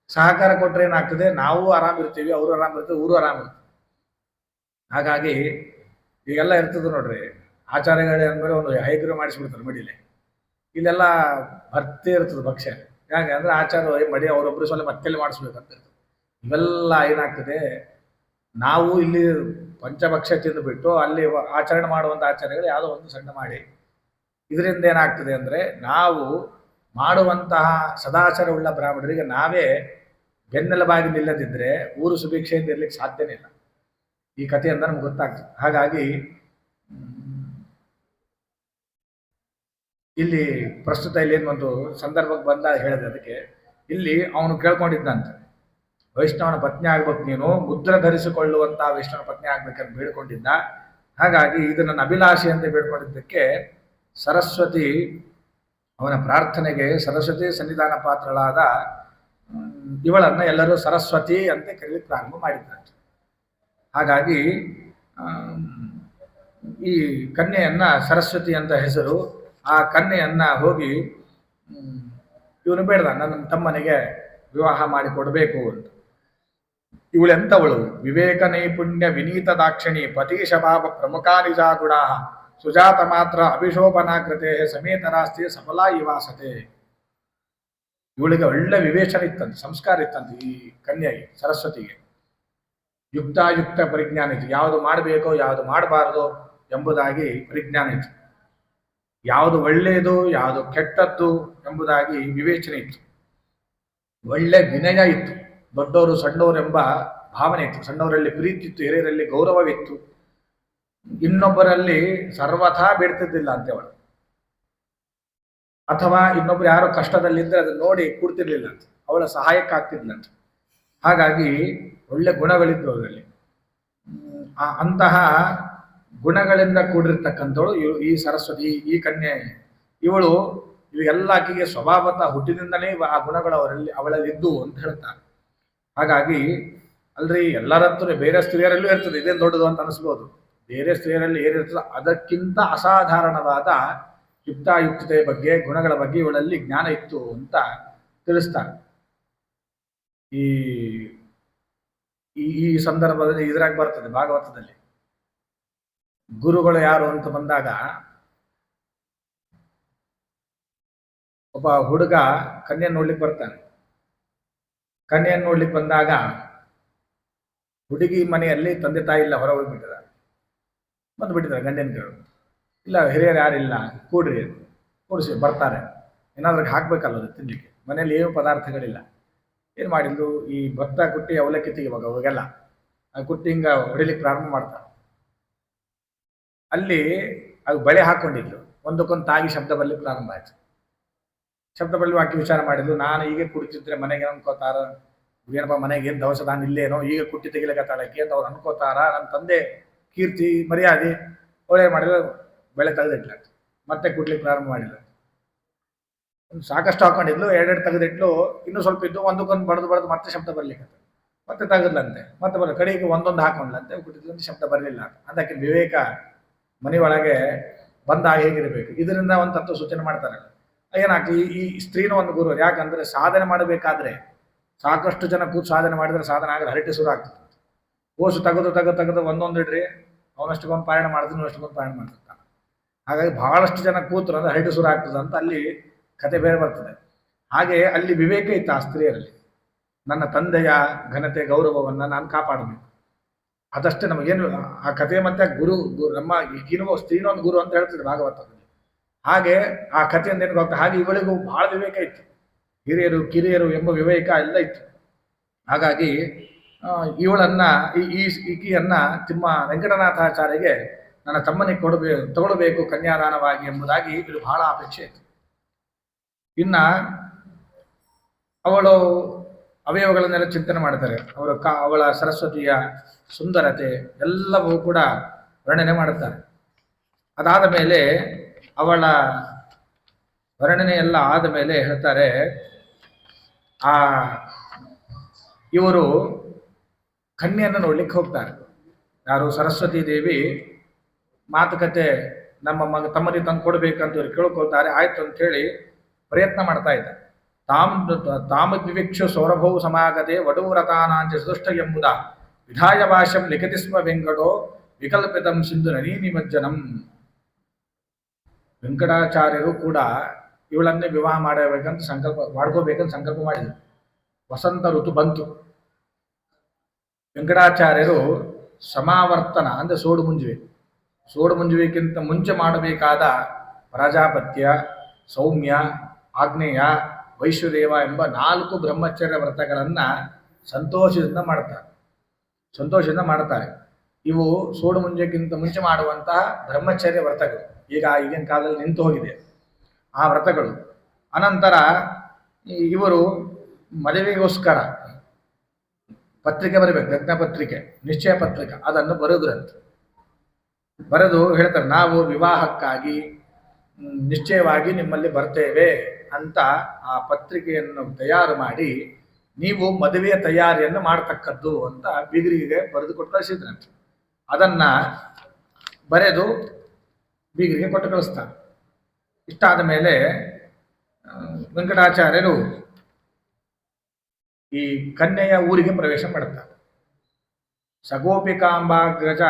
ಸಹಕಾರ ಕೊಟ್ರೆ ಏನಾಗ್ತದೆ? ನಾವು ಆರಾಮಿರ್ತೀವಿ, ಅವರು ಆರಾಮಿರ್ತೀವಿ, ಊರು ಆರಾಮಿರ್ತೀವಿ. ಹಾಗಾಗಿ ಈಗೆಲ್ಲ ಇರ್ತದೆ ನೋಡ್ರಿ, ಆಚಾರ್ಯಗಳೇ ಅಂದ್ಮೇಲೆ ಒಂದು ಹೈಗ್ರ ಮಾಡಿಸ್ಬಿಡ್ತಾರೆ ಮಡಿಲೆ. ಇಲ್ಲೆಲ್ಲ ಭರ್ತಿ ಇರ್ತದೆ ಭಕ್ಷ್ಯ. ಯಾಕೆ ಅಂದ್ರೆ ಆಚಾರ ಮಡಿ ಅವರೊಬ್ರು ಸಲ ಮತ್ತೆಲ್ಲಿ ಮಾಡಿಸ್ಬೇಕಂತ ಇರ್ತದೆ. ಇವೆಲ್ಲ ಏನಾಗ್ತದೆ, ನಾವು ಇಲ್ಲಿ ಪಂಚಭಕ್ಷ್ಯ ತಿಂದುಬಿಟ್ಟು ಅಲ್ಲಿ ಆಚರಣೆ ಮಾಡುವಂಥ ಆಚಾರ್ಯಗಳು ಯಾವುದೋ ಒಂದು ಸಣ್ಣ ಮಾಡಿ, ಇದರಿಂದ ಏನಾಗ್ತದೆ ಅಂದ್ರೆ, ನಾವು ಮಾಡುವಂತಹ ಸದಾಚಾರವುಳ್ಳ ಬ್ರಾಹ್ಮಣರಿಗೆ ನಾವೇ ಬೆನ್ನೆಲುಬಾಗಿ ನಿಲ್ಲದಿದ್ರೆ ಊರು ಸುಭಿಕ್ಷೆಯಿಂದ ಇರ್ಲಿಕ್ಕೆ ಸಾಧ್ಯನೇ ಇಲ್ಲ. ಈ ಕಥೆಯಿಂದ ನಮ್ಗೆ ಗೊತ್ತಾಗ್ತದೆ. ಹಾಗಾಗಿ ಇಲ್ಲಿ ಪ್ರಸ್ತುತ ಇಲ್ಲಿ ಏನು ಒಂದು ಸಂದರ್ಭಕ್ಕೆ ಬಂದಾಗ ಹೇಳಿದೆ. ಅದಕ್ಕೆ ಇಲ್ಲಿ ಅವನು ಕೇಳ್ಕೊಂಡಿದ್ದಂತೆ, ವೈಷ್ಣವನ ಪತ್ನಿ ಆಗ್ಬೇಕು, ನೀನು ಮುದ್ರೆ ಧರಿಸಿಕೊಳ್ಳುವಂತಹ ವೈಷ್ಣವನ ಪತ್ನಿ ಆಗ್ಬೇಕಂತ ಬೇಡ್ಕೊಂಡಿದ್ದ. ಹಾಗಾಗಿ ಇದು ನನ್ನ ಅಭಿಲಾಷೆ ಅಂತ ಬೇಡ್ಕೊಂಡಿದ್ದಕ್ಕೆ ಸರಸ್ವತಿ ಅವನ ಪ್ರಾರ್ಥನೆಗೆ ಸರಸ್ವತಿ ಸನ್ನಿಧಾನ ಪಾತ್ರಳಾದ ಇವಳನ್ನ ಎಲ್ಲರೂ ಸರಸ್ವತಿ ಅಂತ ಕರೀಲಿಕ್ಕೆ ಪ್ರಾರಂಭ ಮಾಡಿದ್ದಂತೆ. ಹಾಗಾಗಿ ಈ ಕನ್ಯೆಯನ್ನ ಸರಸ್ವತಿ ಅಂತ ಹೆಸರು. ಆ ಕನ್ಯೆಯನ್ನ ಹೋಗಿ ಇವನು ಬೇಡ್ದ, ನನ್ನ ತಮ್ಮನಿಗೆ ವಿವಾಹ ಮಾಡಿಕೊಡ್ಬೇಕು ಅಂತ. ಇವಳೆಂಥವಳು? ವಿವೇಕ ನೈಪುಣ್ಯ ವಿನೀತ ದಾಕ್ಷಿಣಿ ಪತೀಶ ಭಾವ ಪ್ರಮುಖಾನಿಜಾಗುಣ ಸುಜಾತ ಮಾತ್ರ ಅಭಿಶೋಭನಾಕೃತೆ ಸಮೇತರಾಸ್ತಿ ಸಫಲಾ ಇವಾಸತೆ. ಇವಳಿಗೆ ಒಳ್ಳೆ ವಿವೇಚನ ಇತ್ತಂತೆ, ಸಂಸ್ಕಾರ ಇತ್ತಂತೆ ಈ ಕನ್ಯೆಗೆ, ಸರಸ್ವತಿಗೆ. ಯುಕ್ತಾಯುಕ್ತ ಪರಿಜ್ಞಾನ ಇತ್ತು, ಯಾವುದು ಮಾಡಬೇಕೋ ಯಾವುದು ಮಾಡಬಾರ್ದು ಎಂಬುದಾಗಿ ಪರಿಜ್ಞಾನ ಇತ್ತು. ಯಾವುದು ಒಳ್ಳೆಯದು ಯಾವುದು ಕೆಟ್ಟದ್ದು ಎಂಬುದಾಗಿ ವಿವೇಚನೆ ಇತ್ತು. ಒಳ್ಳೆ ವಿನಯ ಇತ್ತು. ದೊಡ್ಡವರು ಸಣ್ಣವರು ಎಂಬ ಭಾವನೆ ಇತ್ತು. ಸಣ್ಣವರಲ್ಲಿ ಪ್ರೀತಿ ಇತ್ತು, ಹಿರಿಯರಲ್ಲಿ ಗೌರವವಿತ್ತು. ಇನ್ನೊಬ್ಬರಲ್ಲಿ ಸರ್ವಥಾ ಬೇಡ್ತಿದ್ದಿಲ್ಲ ಅಂತೇವಳು, ಅಥವಾ ಇನ್ನೊಬ್ರು ಯಾರೋ ಕಷ್ಟದಲ್ಲಿದ್ದರೆ ಅದನ್ನ ನೋಡಿ ಕೂಡ್ತಿರ್ಲಿಲ್ಲ ಅಂತ, ಅವಳ ಸಹಾಯಕ್ಕಾಗ್ತಿದ್ಲಂತ. ಹಾಗಾಗಿ ಒಳ್ಳೆ ಗುಣಗಳಿದ್ದು ಅವರಲ್ಲಿ. ಅಂತಹ ಗುಣಗಳಿಂದ ಕೂಡಿರ್ತಕ್ಕಂಥವಳು ಈ ಸರಸ್ವತಿ, ಈ ಕನ್ಯೆ. ಇವಳು ಇವೆಲ್ಲ ಆಕೆಗೆ ಸ್ವಭಾವತಃ ಹುಟ್ಟಿನಿಂದಲೇ ಆ ಗುಣಗಳು ಅವಳಲ್ಲಿ ಇದ್ದು ಅಂತ ಹೇಳ್ತಾರೆ. ಹಾಗಾಗಿ ಅಲ್ರಿ ಎಲ್ಲರಂತೂ ಬೇರೆ ಸ್ತ್ರೀಯರಲ್ಲೂ ಇರ್ತದೆ, ಇದೇನು ದೊಡ್ಡದು ಅಂತ ಅನಿಸ್ಬೋದು. ಬೇರೆ ಸ್ತ್ರೀಯರಲ್ಲಿ ಏನಿರ್ತದೆ ಅದಕ್ಕಿಂತ ಅಸಾಧಾರಣವಾದ ಯುಕ್ತಾಯುಕ್ತತೆಯ ಬಗ್ಗೆ, ಗುಣಗಳ ಬಗ್ಗೆ ಇವಳಲ್ಲಿ ಜ್ಞಾನ ಇತ್ತು ಅಂತ ತಿಳಿಸ್ತಾರೆ. ಈ ಈ ಸಂದರ್ಭದಲ್ಲಿ ಇದ್ರಾಗ ಬರ್ತದೆ ಭಾಗವತದಲ್ಲಿ. ಗುರುಗಳು ಯಾರು ಅಂತ ಬಂದಾಗ, ಒಬ್ಬ ಹುಡುಗ ಕನ್ಯೆಯನ್ನು ನೋಡ್ಲಿಕ್ಕೆ ಬರ್ತಾನೆ. ಕನ್ಯೆಯನ್ನು ನೋಡ್ಲಿಕ್ಕೆ ಬಂದಾಗ ಹುಡುಗಿ ಮನೆಯಲ್ಲಿ ತಂದೆ ತಾಯಿ ಇಲ್ಲ, ಹೊರ ಹೋಗ್ಬಿಟ್ಟಿದ್ದಾರೆ. ಬಂದುಬಿಟ್ಟಿದ್ದಾರೆ ಗಂಡನ ಕೇಳು, ಇಲ್ಲ ಹಿರಿಯರು ಯಾರಿಲ್ಲ, ಕೂಡ್ರಿ ಕೂಡಿಸಿ ಬರ್ತಾರೆ. ಏನಾದ್ರೂ ಹಾಕ್ಬೇಕಲ್ಲ ಅದು ತಿನ್ಲಿಕ್ಕೆ, ಮನೇಲಿ ಏನು ಪದಾರ್ಥಗಳಿಲ್ಲ. ಏನು ಮಾಡಿದ್ದು, ಈ ಭತ್ತ ಕುಟ್ಟಿ ಅವಲಕ್ಕಿ ತೆಗಿವಾಗ ಅವಾಗೆಲ್ಲ ಆ ಕುಟ್ಟಿ ಹಿಂಗ ಹೊಡಿಲಿಕ್ಕೆ ಪ್ರಾರಂಭ ಮಾಡ್ತಾರೆ. ಅಲ್ಲಿ ಅದು ಬಳೆ ಹಾಕೊಂಡಿದ್ಲು, ಒಂದಕ್ಕೊಂದು ತಾಗಿ ಶಬ್ದ ಬರ್ಲಿಕ್ಕೆ ಪ್ರಾರಂಭ ಆಯ್ತು. ಶಬ್ದ ಬರ್ಲಿ ಹಾಕಿ ವಿಚಾರ ಮಾಡಿದ್ಲು, ನಾನು ಈಗ ಕುಡಿತಿದ್ರೆ ಮನೆಗೆ ಅನ್ಕೋತಾರ, ಏನಪ್ಪ ಮನೆಗೆ ಏನು ದವಸ ನಾನು ಇಲ್ಲೇನೋ, ಈಗ ಕುಟ್ಟಿ ತೆಗಿಲಿಕ್ಕತ್ತಾಳಕ್ಕೆ ಅಂತ ಅವ್ರು ಅನ್ಕೋತಾರ. ನನ್ನ ತಂದೆ ಕೀರ್ತಿ ಮರ್ಯಾದೆ ಒಳ್ಳೆ ಮಾಡಿದ್ರೆ ಬೆಳೆ ತೆಗೆದಿಟ್ಲ, ಮತ್ತೆ ಕುಟ್ಲಿಕ್ಕೆ ಪ್ರಾರಂಭ ಮಾಡಿಲ್ಲ. ಸಾಕಷ್ಟು ಹಾಕೊಂಡಿದ್ಲು, ಎರಡೆರಡು ತೆಗೆದಿಟ್ಲು, ಇನ್ನೂ ಸ್ವಲ್ಪ ಇದ್ದು ಒಂದಕ್ಕೊಂದು ಬಡ್ದು ಮತ್ತೆ ಶಬ್ದ ಬರ್ಲಿಕ್ಕೆ ಮತ್ತೆ ತೆಗೆದ್ಲಂತೆ, ಮತ್ತೆ ಕಡೆಗೆ ಒಂದೊಂದು ಹಾಕೊಂಡ್ಲಂತೆ, ಕುಟ್ಟಿದ್ಲಂತೆ ಶಬ್ದ ಬರಲಿಲ್ಲ. ಅದಕ್ಕೆ ವಿವೇಕ ಮನೆ ಒಳಗೆ ಬಂದಾಗ ಹೇಗಿರಬೇಕು, ಇದರಿಂದ ಒಂದು ತತ್ವ ಸೂಚನೆ ಮಾಡ್ತಾರೆ. ಏನಾಗ್ತದೆ, ಈ ಸ್ತ್ರೀನ ಒಂದು ಗುರು. ಯಾಕಂದ್ರೆ ಸಾಧನೆ ಮಾಡಬೇಕಾದ್ರೆ ಸಾಕಷ್ಟು ಜನ ಕೂತು ಸಾಧನೆ ಮಾಡಿದ್ರೆ ಸಾಧನೆ ಆಗಲಿ, ಹರಟೆ ಶುರು ಆಗ್ತದೆ. ಓಸು ತೆಗೆದು ಒಂದೊಂದು ಇಡ್ರಿ, ಅವನಷ್ಟಕ್ಕೊಂದು ಪಾರಾಯಣ ಮಾಡಿದ್ರು ಅಷ್ಟಕ್ಕೊಂದು ಪಾರಾಯಣ ಮಾಡ್ತಿರ್ತಾನೆ. ಹಾಗಾಗಿ ಬಹಳಷ್ಟು ಜನ ಕೂತರು ಅಂದ್ರೆ ಹರಟೆ ಶುರು ಆಗ್ತದೆ ಅಂತ ಅಲ್ಲಿ ಕತೆ ಬೇರೆ ಬರ್ತದೆ. ಹಾಗೆ ಅಲ್ಲಿ ವಿವೇಕ ಇತ್ತು ಆ ಸ್ತ್ರೀಯರಲ್ಲಿ. ನನ್ನ ತಂದೆಯ ಘನತೆ ಗೌರವವನ್ನು ನಾನು ಕಾಪಾಡಬೇಕು, ಅದಷ್ಟೇ ನಮಗೇನು. ಆ ಕಥೆ ಮತ್ತೆ ಗುರು ನಮ್ಮ ಈಗಿನ ಸ್ತ್ರೀನ ಒಂದು ಗುರು ಅಂತ ಹೇಳ್ತಿದ್ರು ಭಾಗವತದಲ್ಲಿ. ಹಾಗೆ ಆ ಕಥೆಯಿಂದ ಏನು ಗೊತ್ತಾ, ಹಾಗೆ ಇವಳಿಗೂ ಬಹಳ ವಿವೇಕ ಇತ್ತು. ಹಿರಿಯರು ಕಿರಿಯರು ಎಂಬ ವಿವೇಕ ಎಲ್ಲ ಇತ್ತು. ಹಾಗಾಗಿ ಇವಳನ್ನ ಈಕೆಯನ್ನ ತಿಮ್ಮ ವೆಂಕಟನಾಥಾಚಾರ್ಯಗೆ ನನ್ನ ತಮ್ಮನಿಗೆ ತಗೊಳ್ಬೇಕು ಕನ್ಯಾದಾನವಾಗಿ ಎಂಬುದಾಗಿ ಇದು ಬಹಳ ಅಪೇಕ್ಷೆ ಇತ್ತು. ಇನ್ನ ಅವಳು ಅವಯವಗಳನ್ನೆಲ್ಲ ಚಿಂತನೆ ಮಾಡ್ತಾರೆ. ಅವಳ ಸರಸ್ವತಿಯ ಸುಂದರತೆ ಎಲ್ಲವೂ ಕೂಡ ವರ್ಣನೆ ಮಾಡುತ್ತಾರೆ. ಅದಾದ ಮೇಲೆ ಅವಳ ವರ್ಣನೆ ಎಲ್ಲ ಆದ ಮೇಲೆ ಹೇಳ್ತಾರೆ, ಇವರು ಕನ್ಯೆಯನ್ನು ನೋಡ್ಲಿಕ್ಕೆ ಹೋಗ್ತಾರೆ. ಯಾರು? ಸರಸ್ವತಿ ದೇವಿ ಮಾತುಕತೆ ನಮ್ಮ ತಮ್ಮನಿಗೆ ತಂದು ಕೊಡ್ಬೇಕಂತ ಇವ್ರು ಕೇಳ್ಕೊಳ್ತಾರೆ. ಆಯ್ತು ಅಂತ ಹೇಳಿ ಪ್ರಯತ್ನ ಮಾಡ್ತಾ ಇದ್ದ. ತಾಮದ್ವಿವೀಕ್ಷು ಸೌರಭೌ ಸಮಾಗತೆ ವಡೂರತಾನಾಂಚ ಚತುಷ್ಟ ಎಂಬುದ ವಿಧಾಯ ಭಾಷ್ಯಂ ಲಿಖಿತಿ ಸ್ಮ ವೆಂಕಟೋ ವಿಕಲ್ಪಿತಂ ಸಿಂಧು ನನಿ ನಿಮಜ್ಜನಂ. ವೆಂಕಟಾಚಾರ್ಯರು ಕೂಡ ಇವಳನ್ನೇ ವಿವಾಹ ಮಾಡಬೇಕಂತ ಮಾಡ್ಕೋಬೇಕಂತ ಸಂಕಲ್ಪ ಮಾಡಿದರು. ವಸಂತ ಋತು ಬಂತು. ವೆಂಕಟಾಚಾರ್ಯರು ಸಮಾವರ್ತನ ಅಂದರೆ ಸೋಡು ಮುಂಜುವಿಕ್ಕಿಂತ ಮುಂಚೆ ಮಾಡಬೇಕಾದ ಪ್ರಜಾಪತ್ಯ, ಸೌಮ್ಯ, ಆಗ್ನೇಯ, ವೈಶ್ವದೇವ ಎಂಬ 4 ಬ್ರಹ್ಮಚರ್ಯ ವ್ರತಗಳನ್ನು ಸಂತೋಷದಿಂದ ಮಾಡ್ತಾರೆ. ಇವು ಸೋಡು ಮುಂಜೆಗಿಂತ ಮುಂಚೆ ಮಾಡುವಂತಹ ಬ್ರಹ್ಮಚರ್ಯ ವ್ರತಗಳು. ಈಗಿನ ಕಾಲದಲ್ಲಿ ನಿಂತು ಹೋಗಿದೆ ಆ ವ್ರತಗಳು. ಅನಂತರ ಇವರು ಮದುವೆಗೋಸ್ಕರ ಪತ್ರಿಕೆ ಬರಬೇಕು, ಯಜ್ಞ ಪತ್ರಿಕೆ, ನಿಶ್ಚಯ ಪತ್ರಿಕೆ, ಅದನ್ನು ಬರೆದು ಹೇಳ್ತಾರೆ, ನಾವು ವಿವಾಹಕ್ಕಾಗಿ ನಿಶ್ಚಯವಾಗಿ ನಿಮ್ಮಲ್ಲಿ ಬರ್ತೇವೆ ಅಂತ ಆ ಪತ್ರಿಕೆಯನ್ನು ತಯಾರು ಮಾಡಿ ನೀವು ಮದುವೆಯ ತಯಾರಿಯನ್ನು ಮಾಡತಕ್ಕದ್ದು ಅಂತ ಬೀಗರಿಗೆ ಬರೆದು ಕೊಟ್ಟು ಕಳಿಸಿದ್ರಂತೆ. ಅದನ್ನ ಬರೆದು ಬೀಗರಿಗೆ ಕೊಟ್ಟು ಕಳಿಸ್ತಾರೆ. ಇಷ್ಟಾದ ಮೇಲೆ ವೆಂಕಟಾಚಾರ್ಯರು ಈ ಕನ್ಯೆಯ ಊರಿಗೆ ಪ್ರವೇಶ ಮಾಡುತ್ತಾರೆ. ಸಗೋಪಿಕಾಂಬಿಕಾಗ್ರಜ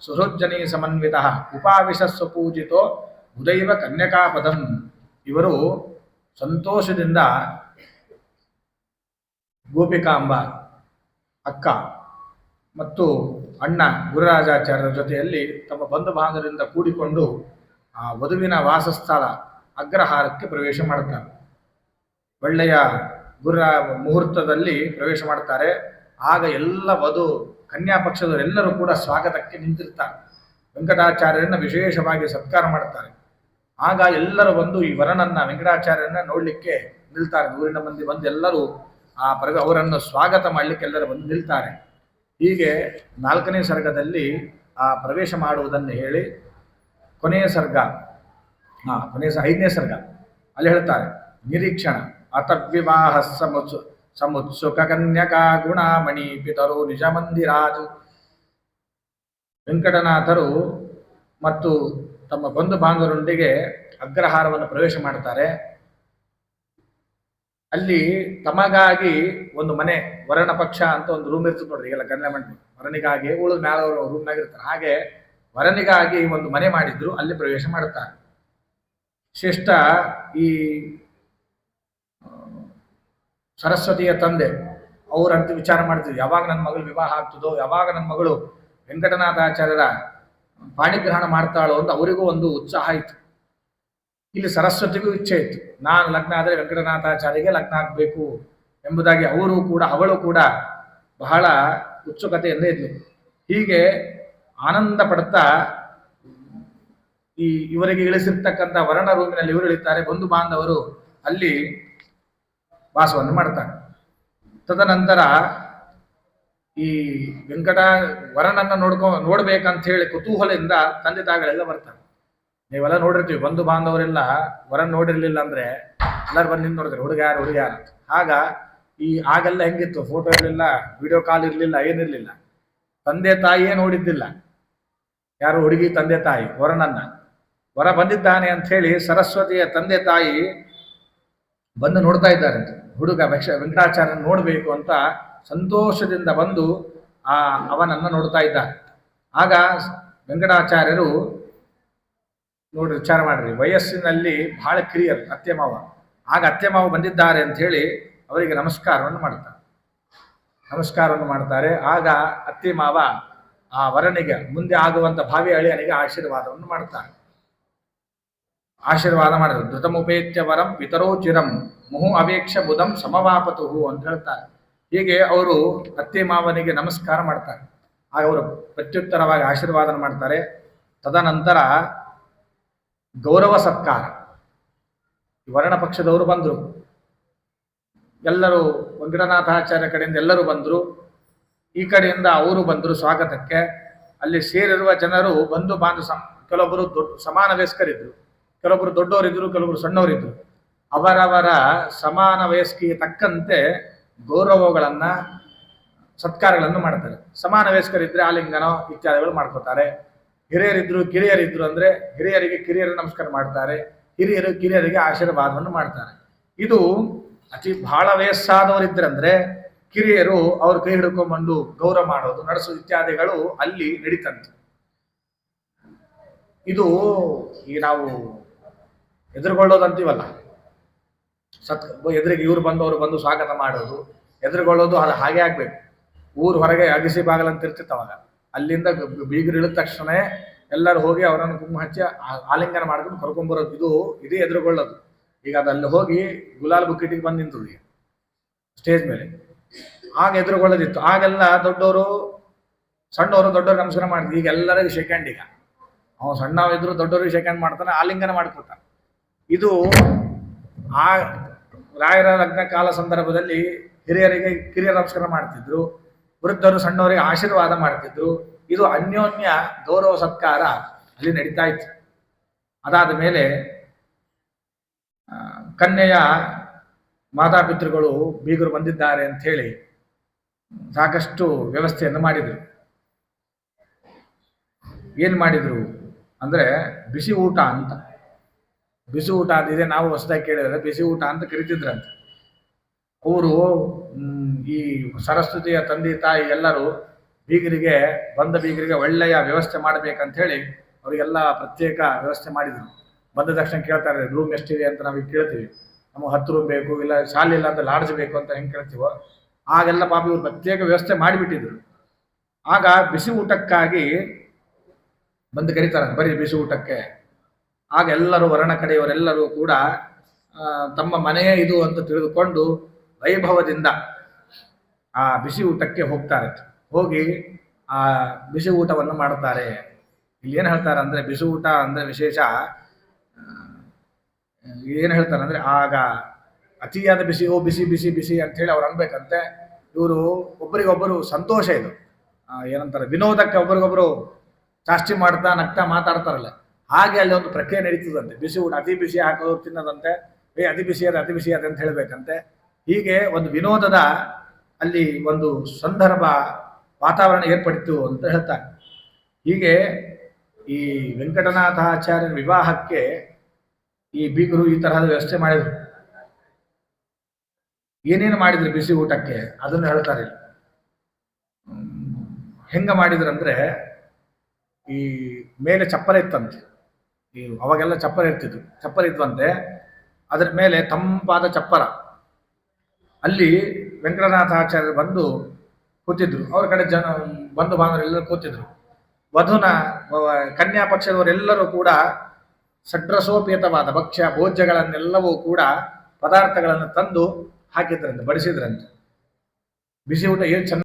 ಸುಹೃಜ್ಜನಿ ಸಮನ್ವಿತ ಉಪಾವಿಶಸ್ವ ಪೂಜಿತೋ ಉದೈವ ಕನ್ಯಕಾಪದಂ. ಇವರು ಸಂತೋಷದಿಂದ ಗೋಪಿಕಾಂಬ ಅಕ್ಕ ಮತ್ತು ಅಣ್ಣ ಗುರುರಾಜಾಚಾರ್ಯರ ಜೊತೆಯಲ್ಲಿ ತಮ್ಮ ಬಂಧು ಬಾಂಧವರಿಂದ ಕೂಡಿಕೊಂಡು ಆ ವಧುವಿನ ವಾಸಸ್ಥಳ ಅಗ್ರಹಾರಕ್ಕೆ ಪ್ರವೇಶ ಮಾಡ್ತಾರೆ. ಒಳ್ಳೆಯ ಗುರ ಮುಹೂರ್ತದಲ್ಲಿ ಪ್ರವೇಶ ಮಾಡ್ತಾರೆ. ಆಗ ಎಲ್ಲ ವಧು ಕನ್ಯಾ ಪಕ್ಷದವರೆಲ್ಲರೂ ಕೂಡ ಸ್ವಾಗತಕ್ಕೆ ನಿಂತಿರ್ತಾರೆ. ವೆಂಕಟಾಚಾರ್ಯರನ್ನ ವಿಶೇಷವಾಗಿ ಸತ್ಕಾರ ಮಾಡ್ತಾರೆ. ಆಗ ಎಲ್ಲರೂ ಬಂದು ಈ ವರನನ್ನ ವೆಂಕಟಾಚಾರ್ಯರನ್ನ ನೋಡ್ಲಿಕ್ಕೆ ನಿಲ್ತಾರೆ. ಊರಿನ ಮಂದಿ ಬಂದು ಎಲ್ಲರೂ ಅವರನ್ನು ಸ್ವಾಗತ ಮಾಡಲಿಕ್ಕೆ ಎಲ್ಲರೂ ಬಂದು ನಿಲ್ತಾರೆ. ಹೀಗೆ 4ನೇ ಸರ್ಗದಲ್ಲಿ ಆ ಪ್ರವೇಶ ಮಾಡುವುದನ್ನು ಹೇಳಿ ಕೊನೆಯ ಸರ್ಗ 5ನೇ ಸರ್ಗ ಅಲ್ಲಿ ಹೇಳ್ತಾರೆ, ನಿರೀಕ್ಷಣ ಅತರ್ವಿವಾಹ ಸಮುತ್ಸುಕ ಕನ್ಯಕಾ ಗುಣಾಮಣಿ ಪಿತರು ನಿಜ ಮಂದಿರಾಜು. ವೆಂಕಟನಾಥರು ಮತ್ತು ತಮ್ಮ ಬಂಧು ಬಾಂಧವರೊಂದಿಗೆ ಅಗ್ರಹಾರವನ್ನು ಪ್ರವೇಶ ಮಾಡ್ತಾರೆ. ಅಲ್ಲಿ ತಮಗಾಗಿ ಒಂದು ಮನೆ, ವರಣ ಪಕ್ಷ ಅಂತ ಒಂದು ರೂಮ್ ಇರ್ತದೆ ನೋಡ್ರಿ, ಎಲ್ಲ ಕನ್ಯಾ ಮಂಟಪ, ವರನಿಗಾಗಿ ಉಳಿದ ಮ್ಯಾಲ ರೂಮ್ನಾಗ ಇರ್ತಾರೆ. ಹಾಗೆ ವರನಿಗಾಗಿ ಒಂದು ಮನೆ ಮಾಡಿದ್ರು, ಅಲ್ಲಿ ಪ್ರವೇಶ ಮಾಡುತ್ತಾರೆ. ಶ್ರೇಷ್ಠ ಈ ಸರಸ್ವತಿಯ ತಂದೆ ಅವರಂತ ವಿಚಾರ ಮಾಡ್ತಿದ್ರು, ಯಾವಾಗ ನನ್ನ ಮಗಳು ವಿವಾಹ ಆಗ್ತದೋ, ಯಾವಾಗ ನನ್ನ ಮಗಳು ವೆಂಕಟನಾಥಾಚಾರ್ಯರ ಪಾಣಿಗ್ರಹಣ ಮಾಡ್ತಾಳೋ ಅಂತ ಅವರಿಗೂ ಒಂದು ಉತ್ಸಾಹ ಇತ್ತು. ಇಲ್ಲಿ ಸರಸ್ವತಿಗೂ ಇಚ್ಛೆ ಇತ್ತು, ನಾನು ಲಗ್ನ ಆದರೆ ವೆಂಕಟನಾಥಾಚಾರ್ಯಗೆ ಲಗ್ನ ಆಗಬೇಕು ಎಂಬುದಾಗಿ ಅವಳು ಕೂಡ ಬಹಳ ಉತ್ಸುಕತೆಯಿಂದ ಇದ್ಲು. ಹೀಗೆ ಆನಂದ ಪಡ್ತಾ ಇವರಿಗೆ ಇಳಿಸಿರ್ತಕ್ಕಂಥ ವರ್ಣ ರೂಮಿನಲ್ಲಿ ಇವರು ಇಳಿತಾರೆ. ಬಂಧು ಬಾಂಧವರು ಅಲ್ಲಿ ವಾಸವನ್ನು ಮಾಡ್ತಾರೆ. ತದನಂತರ ಈ ವರನನ್ನ ನೋಡ್ಬೇಕಂತ ಹೇಳಿ ಕುತೂಹಲದಿಂದ ತಂದೆ ತಾಯಿಗಳೆಲ್ಲ ಬರ್ತಾರೆ. ನೀವೆಲ್ಲ ನೋಡಿರ್ತೀವಿ, ಬಂಧು ಬಾಂಧವರೆಲ್ಲ ವರನ್ ನೋಡಿರ್ಲಿಲ್ಲ ಅಂದ್ರೆ ಎಲ್ಲರೂ ಬಂದು ನಿಂತು ನೋಡಿದ್ರೆ ಹುಡುಗ ಯಾರು ಅಂತ. ಆಗೆಲ್ಲ ಹೆಂಗಿತ್ತು, ಫೋಟೋ ಇರಲಿಲ್ಲ, ವಿಡಿಯೋ ಕಾಲ್ ಇರಲಿಲ್ಲ, ಏನಿರಲಿಲ್ಲ. ತಂದೆ ತಾಯಿಯೇ ನೋಡಿದ್ದಿಲ್ಲ, ಯಾರು ಹುಡುಗಿ ತಂದೆ ತಾಯಿ ವರ ಬಂದಿದ್ದಾನೆ ಅಂತ ಹೇಳಿ ಸರಸ್ವತಿಯ ತಂದೆ ತಾಯಿ ಬಂದು ನೋಡ್ತಾ ಇದ್ದಾರೆ. ಹುಡುಗ ವೆಂಕಟಾಚಾರ್ಯನ ನೋಡಬೇಕು ಅಂತ ಸಂತೋಷದಿಂದ ಬಂದು ಅವನನ್ನ ನೋಡ್ತಾ ಇದ್ದಾರೆ. ಆಗ ವೆಂಕಟಾಚಾರ್ಯರು ನೋಡ್ರಿ, ವಿಚಾರ ಮಾಡ್ರಿ, ವಯಸ್ಸಿನಲ್ಲಿ ಬಹಳ ಕಿರಿಯರು ಅತ್ತೆ ಮಾವ. ಆಗ ಅತ್ತೆ ಮಾವ ಬಂದಿದ್ದಾರೆ ಅಂತ ಹೇಳಿ ಅವರಿಗೆ ನಮಸ್ಕಾರವನ್ನು ಮಾಡ್ತಾರೆ. ಆಗ ಅತ್ತೆ ಮಾವ ಆ ವರನಿಗೆ, ಮುಂದೆ ಆಗುವಂತ ಭಾವಿ ಅಳಿಯನಿಗೆ ಆಶೀರ್ವಾದ ಮಾಡಿದ್ರು. ಧೃತಮುಪೇತ್ಯ ವರಂ ಪಿತರೋ ಚಿರಂ ಮುಹು ಅವೇಕ್ಷ ಬುಧಂ ಸಮವಾಪತುಹು ಅಂತ ಹೇಳ್ತಾರೆ. ಹೀಗೆ ಅವರು ಅತ್ತೆ ಮಾವನಿಗೆ ನಮಸ್ಕಾರ ಮಾಡ್ತಾರೆ. ಆಗ ಅವರು ಪ್ರತ್ಯುತ್ತರವಾಗಿ ಆಶೀರ್ವಾದ ಮಾಡ್ತಾರೆ. ತದನಂತರ ಗೌರವ ಸತ್ಕಾರ, ವರ್ಣ ಪಕ್ಷದವರು ಬಂದರು, ಎಲ್ಲರೂ ವೆಂಕಟನಾಥಾಚಾರ್ಯ ಕಡೆಯಿಂದ ಎಲ್ಲರೂ ಬಂದರು, ಈ ಕಡೆಯಿಂದ ಅವರು ಬಂದರು ಸ್ವಾಗತಕ್ಕೆ. ಅಲ್ಲಿ ಸೇರಿರುವ ಜನರು ಬಂಧು ಬಾಂಧವ, ಕೆಲವೊಬ್ಬರು ಸಮಾನ ವಯಸ್ಕರಿದ್ರು, ಕೆಲವೊಬ್ಬರು ದೊಡ್ಡವರಿದ್ರು, ಕೆಲವೊಬ್ಬರು ಸಣ್ಣವರಿದ್ರು. ಅವರವರ ಸಮಾನ ವಯಸ್ಸಿಗೆ ತಕ್ಕಂತೆ ಗೌರವಗಳನ್ನ ಸತ್ಕಾರಗಳನ್ನು ಮಾಡ್ತಾರೆ. ಸಮಾನ ವಯಸ್ಕರಿದ್ರೆ ಆಲಿಂಗನ ಇತ್ಯಾದಿಗಳು ಮಾಡ್ಕೋತಾರೆ. ಹಿರಿಯರಿದ್ರು ಕಿರಿಯರಿದ್ರು ಅಂದ್ರೆ ಹಿರಿಯರಿಗೆ ಕಿರಿಯರು ನಮಸ್ಕಾರ ಮಾಡ್ತಾರೆ, ಹಿರಿಯರು ಕಿರಿಯರಿಗೆ ಆಶೀರ್ವಾದವನ್ನು ಮಾಡ್ತಾರೆ. ಇದು ಬಹಳ ವಯಸ್ಸಾದವರಿದ್ರಂದ್ರೆ ಕಿರಿಯರು ಅವ್ರ ಕೈ ಹಿಡ್ಕೊಂಡ್ಬಂದು ಗೌರವ ಮಾಡೋದು, ನಡೆಸೋದು ಇತ್ಯಾದಿಗಳು ಅಲ್ಲಿ ನಡೀತಂತೆ. ಇದು ನಾವು ಎದುರುಗೊಳ್ಳೋದಂತೀವಲ್ಲ, ಎದುರಿಗೆ ಇವ್ರು ಬಂದು ಸ್ವಾಗತ ಮಾಡೋದು, ಎದುರುಗೊಳ್ಳೋದು ಅದು ಹಾಗೆ ಆಗ್ಬೇಕು. ಊರು ಹೊರಗೆ ಅಗಿಸಿ ಬಾಗಲಂತ ಇರ್ತಿತ್ತು ಅವಾಗ. ಅಲ್ಲಿಂದ ಬೀಗರು ಇಳಿದ ತಕ್ಷಣ ಎಲ್ಲರೂ ಹೋಗಿ ಅವರನ್ನು ಕುಂಕುಮ ಹಚ್ಚಿ ಆಲಿಂಗನ ಮಾಡ್ಕೊಂಡು ಕರ್ಕೊಂಡ್ಬರೋದು, ಇದೇ ಎದುರುಗೊಳ್ಳೋದು. ಈಗ ಅದಲ್ಲಿ ಹೋಗಿ ಗುಲಾಲ್ ಬುಕ್ಕಿಟಿಗೆ ಬಂದು ನಿಂತದ್ದು ಸ್ಟೇಜ್ ಮೇಲೆ. ಆಗ ಎದುರುಗೊಳ್ಳೋದಿತ್ತು. ಆಗೆಲ್ಲ ದೊಡ್ಡವರು ದೊಡ್ಡವರು ನಮಸ್ಕಾರ ಮಾಡಿದ್ವಿ. ಈಗ ಎಲ್ಲರಿಗೂ ಸೆಕೆಂಡ್, ಈಗ ಅವನು ಸಣ್ಣವಿದ್ರು ದೊಡ್ಡವರಿಗೆ ಸೆಕೆಂಡ್ ಮಾಡ್ತಾನೆ, ಆಲಿಂಗನ ಮಾಡ್ಕೊತಾನೆ. ಇದು ಆ ರಾಯರ ಲಗ್ನ ಕಾಲ ಸಂದರ್ಭದಲ್ಲಿ ಹಿರಿಯರಿಗೆ ಕಿರಿಯರ ನಮಸ್ಕಾರ ಮಾಡ್ತಿದ್ರು, ವೃದ್ಧರು ಸಣ್ಣವರಿಗೆ ಆಶೀರ್ವಾದ ಮಾಡ್ತಿದ್ರು. ಇದು ಅನ್ಯೋನ್ಯ ಗೌರವ ಸತ್ಕಾರ ಅಲ್ಲಿ ನಡೀತಾ ಇತ್ತು. ಅದಾದ ಮೇಲೆ ಕನ್ಯೆಯ ಮಾತಾಪಿತೃಗಳು ಬೀಗರು ಬಂದಿದ್ದಾರೆ ಅಂತ ಹೇಳಿ ಸಾಕಷ್ಟು ವ್ಯವಸ್ಥೆಯನ್ನು ಮಾಡಿದರು. ಏನು ಮಾಡಿದ್ರು ಅಂದ್ರೆ ಬಿಸಿ ಊಟ ಅಂತ. ಬಿಸಿ ಊಟ ಅಂತಿದೆ, ನಾವು ಹೊಸದಾಗಿ ಕೇಳಿದ್ರೆ ಬಿಸಿ ಊಟ ಅಂತ ಕರಿತಿದ್ರಂತೆ. ಅವರು ಈ ಸರಸ್ವತಿಯ ತಂದೆ ತಾಯಿ ಎಲ್ಲರೂ ಬಂದ ಬೀಗರಿಗೆ ಒಳ್ಳೆಯ ವ್ಯವಸ್ಥೆ ಮಾಡಬೇಕಂತ ಹೇಳಿ ಅವರಿಗೆಲ್ಲ ಪ್ರತ್ಯೇಕ ವ್ಯವಸ್ಥೆ ಮಾಡಿದ್ರು. ಬಂದ ತಕ್ಷಣ ಕೇಳ್ತಾರೆ, ರೂಮ್ ಎಷ್ಟಿದೆ ಅಂತ ನಾವು ಕೇಳ್ತೀವಿ. ನಮಗೆ 10 ರೂಮ್ ಬೇಕು, ಇಲ್ಲ ಶಾಲೆ ಇಲ್ಲ ಅಂತ ಲಾಡ್ಜ್ ಬೇಕು ಅಂತ ಹೆಂಗೆ ಕೇಳ್ತೀವೋ, ಆಗೆಲ್ಲ ಪಾಪ ಇವ್ರು ಪ್ರತ್ಯೇಕ ವ್ಯವಸ್ಥೆ ಮಾಡಿಬಿಟ್ಟಿದ್ರು. ಆಗ ಬಿಸಿ ಊಟಕ್ಕಾಗಿ ಬಂದು ಕರೀತಾರೆ, ಬರೀ ಬಿಸಿ ಊಟಕ್ಕೆ. ಆಗ ಎಲ್ಲರೂ ವರ್ಣ ಕಡೆಯವರೆಲ್ಲರೂ ಕೂಡ ತಮ್ಮ ಮನೆಯೇ ಇದು ಅಂತ ತಿಳಿದುಕೊಂಡು ವೈಭವದಿಂದ ಆ ಬಿಸಿ ಊಟಕ್ಕೆ ಹೋಗ್ತಾರೆ. ಹೋಗಿ ಆ ಬಿಸಿ ಊಟವನ್ನು ಮಾಡುತ್ತಾರೆ. ಇಲ್ಲಿ ಏನು ಹೇಳ್ತಾರೆ ಅಂದರೆ, ಬಿಸಿ ಊಟ ಅಂದರೆ ವಿಶೇಷ ಏನು ಹೇಳ್ತಾರೆ ಅಂದರೆ, ಆಗ ಅತಿಯಾದ ಬಿಸಿ, ಓ ಬಿಸಿ ಬಿಸಿ ಬಿಸಿ ಅಂಥೇಳಿ ಅವ್ರು ಅನ್ಬೇಕಂತೆ. ಇವರು ಒಬ್ಬರಿಗೊಬ್ಬರು ಸಂತೋಷ, ಇದು ಏನಂತಾರೆ, ವಿನೋದಕ್ಕೆ ಒಬ್ರಿಗೊಬ್ರು ಚಾಷ್ಟಿ ಮಾಡ್ತಾ ನಗ್ತಾ ಮಾತಾಡ್ತಾರಲ್ಲ, ಹಾಗೆ ಅಲ್ಲಿ ಒಂದು ಪ್ರಕ್ರಿಯೆ ನಡೀತದಂತೆ. ಬಿಸಿ ಊಟ ಅತಿ ಬಿಸಿ ಹಾಕೋದು ತಿನ್ನದಂತೆ, ಅತಿ ಬಿಸಿ ಅದ ಅಂತ ಹೇಳಬೇಕಂತೆ. ಹೀಗೆ ಒಂದು ವಿನೋದದ ಅಲ್ಲಿ ಒಂದು ಸಂದರ್ಭ ವಾತಾವರಣ ಏರ್ಪಡಿತು ಅಂತ ಹೇಳ್ತಾರೆ. ಹೀಗೆ ಈ ವೆಂಕಟನಾಥಾಚಾರ್ಯರ ವಿವಾಹಕ್ಕೆ ಈ ಬೀಗರು ಈ ತರಹದ ವ್ಯವಸ್ಥೆ ಮಾಡಿದ್ರು. ಏನೇನು ಮಾಡಿದ್ರು ಬಿಸಿ ಊಟಕ್ಕೆ ಅದನ್ನು ಹೇಳ್ತಾರೆ. ಹೆಂಗ ಮಾಡಿದ್ರಂದ್ರೆ, ಈ ಮೇಲೆ ಚಪ್ಪರ ಇತ್ತಂತೆ. ಈ ಅವಾಗೆಲ್ಲ ಚಪ್ಪರ ಇರ್ತಿದ್ರು, ಚಪ್ಪರ ಇದ್ವಂತೆ. ಅದರ ಮೇಲೆ ತಂಪಾದ ಚಪ್ಪರ, ಅಲ್ಲಿ ವೆಂಕಟನಾಥಾಚಾರ್ಯರು ಬಂದು ಕೂತಿದ್ರು. ಅವ್ರ ಕಡೆ ಬಂಧು ಬಾಂಧವರೆಲ್ಲರೂ ಕೂತಿದ್ರು. ವಧುನ ಕನ್ಯಾ ಪಕ್ಷದವರೆಲ್ಲರೂ ಕೂಡ ಷಡ್ರಸೋಪೇತವಾದ ಭಕ್ಷ್ಯ ಭೋಜ್ಯಗಳನ್ನೆಲ್ಲವೂ ಕೂಡ ಪದಾರ್ಥಗಳನ್ನು ತಂದು ಹಾಕಿದ್ರಂತೆ, ಬಡಿಸಿದ್ರಂತೆ. ಬಿಸಿ ಊಟ ಏನು ಚೆನ್ನ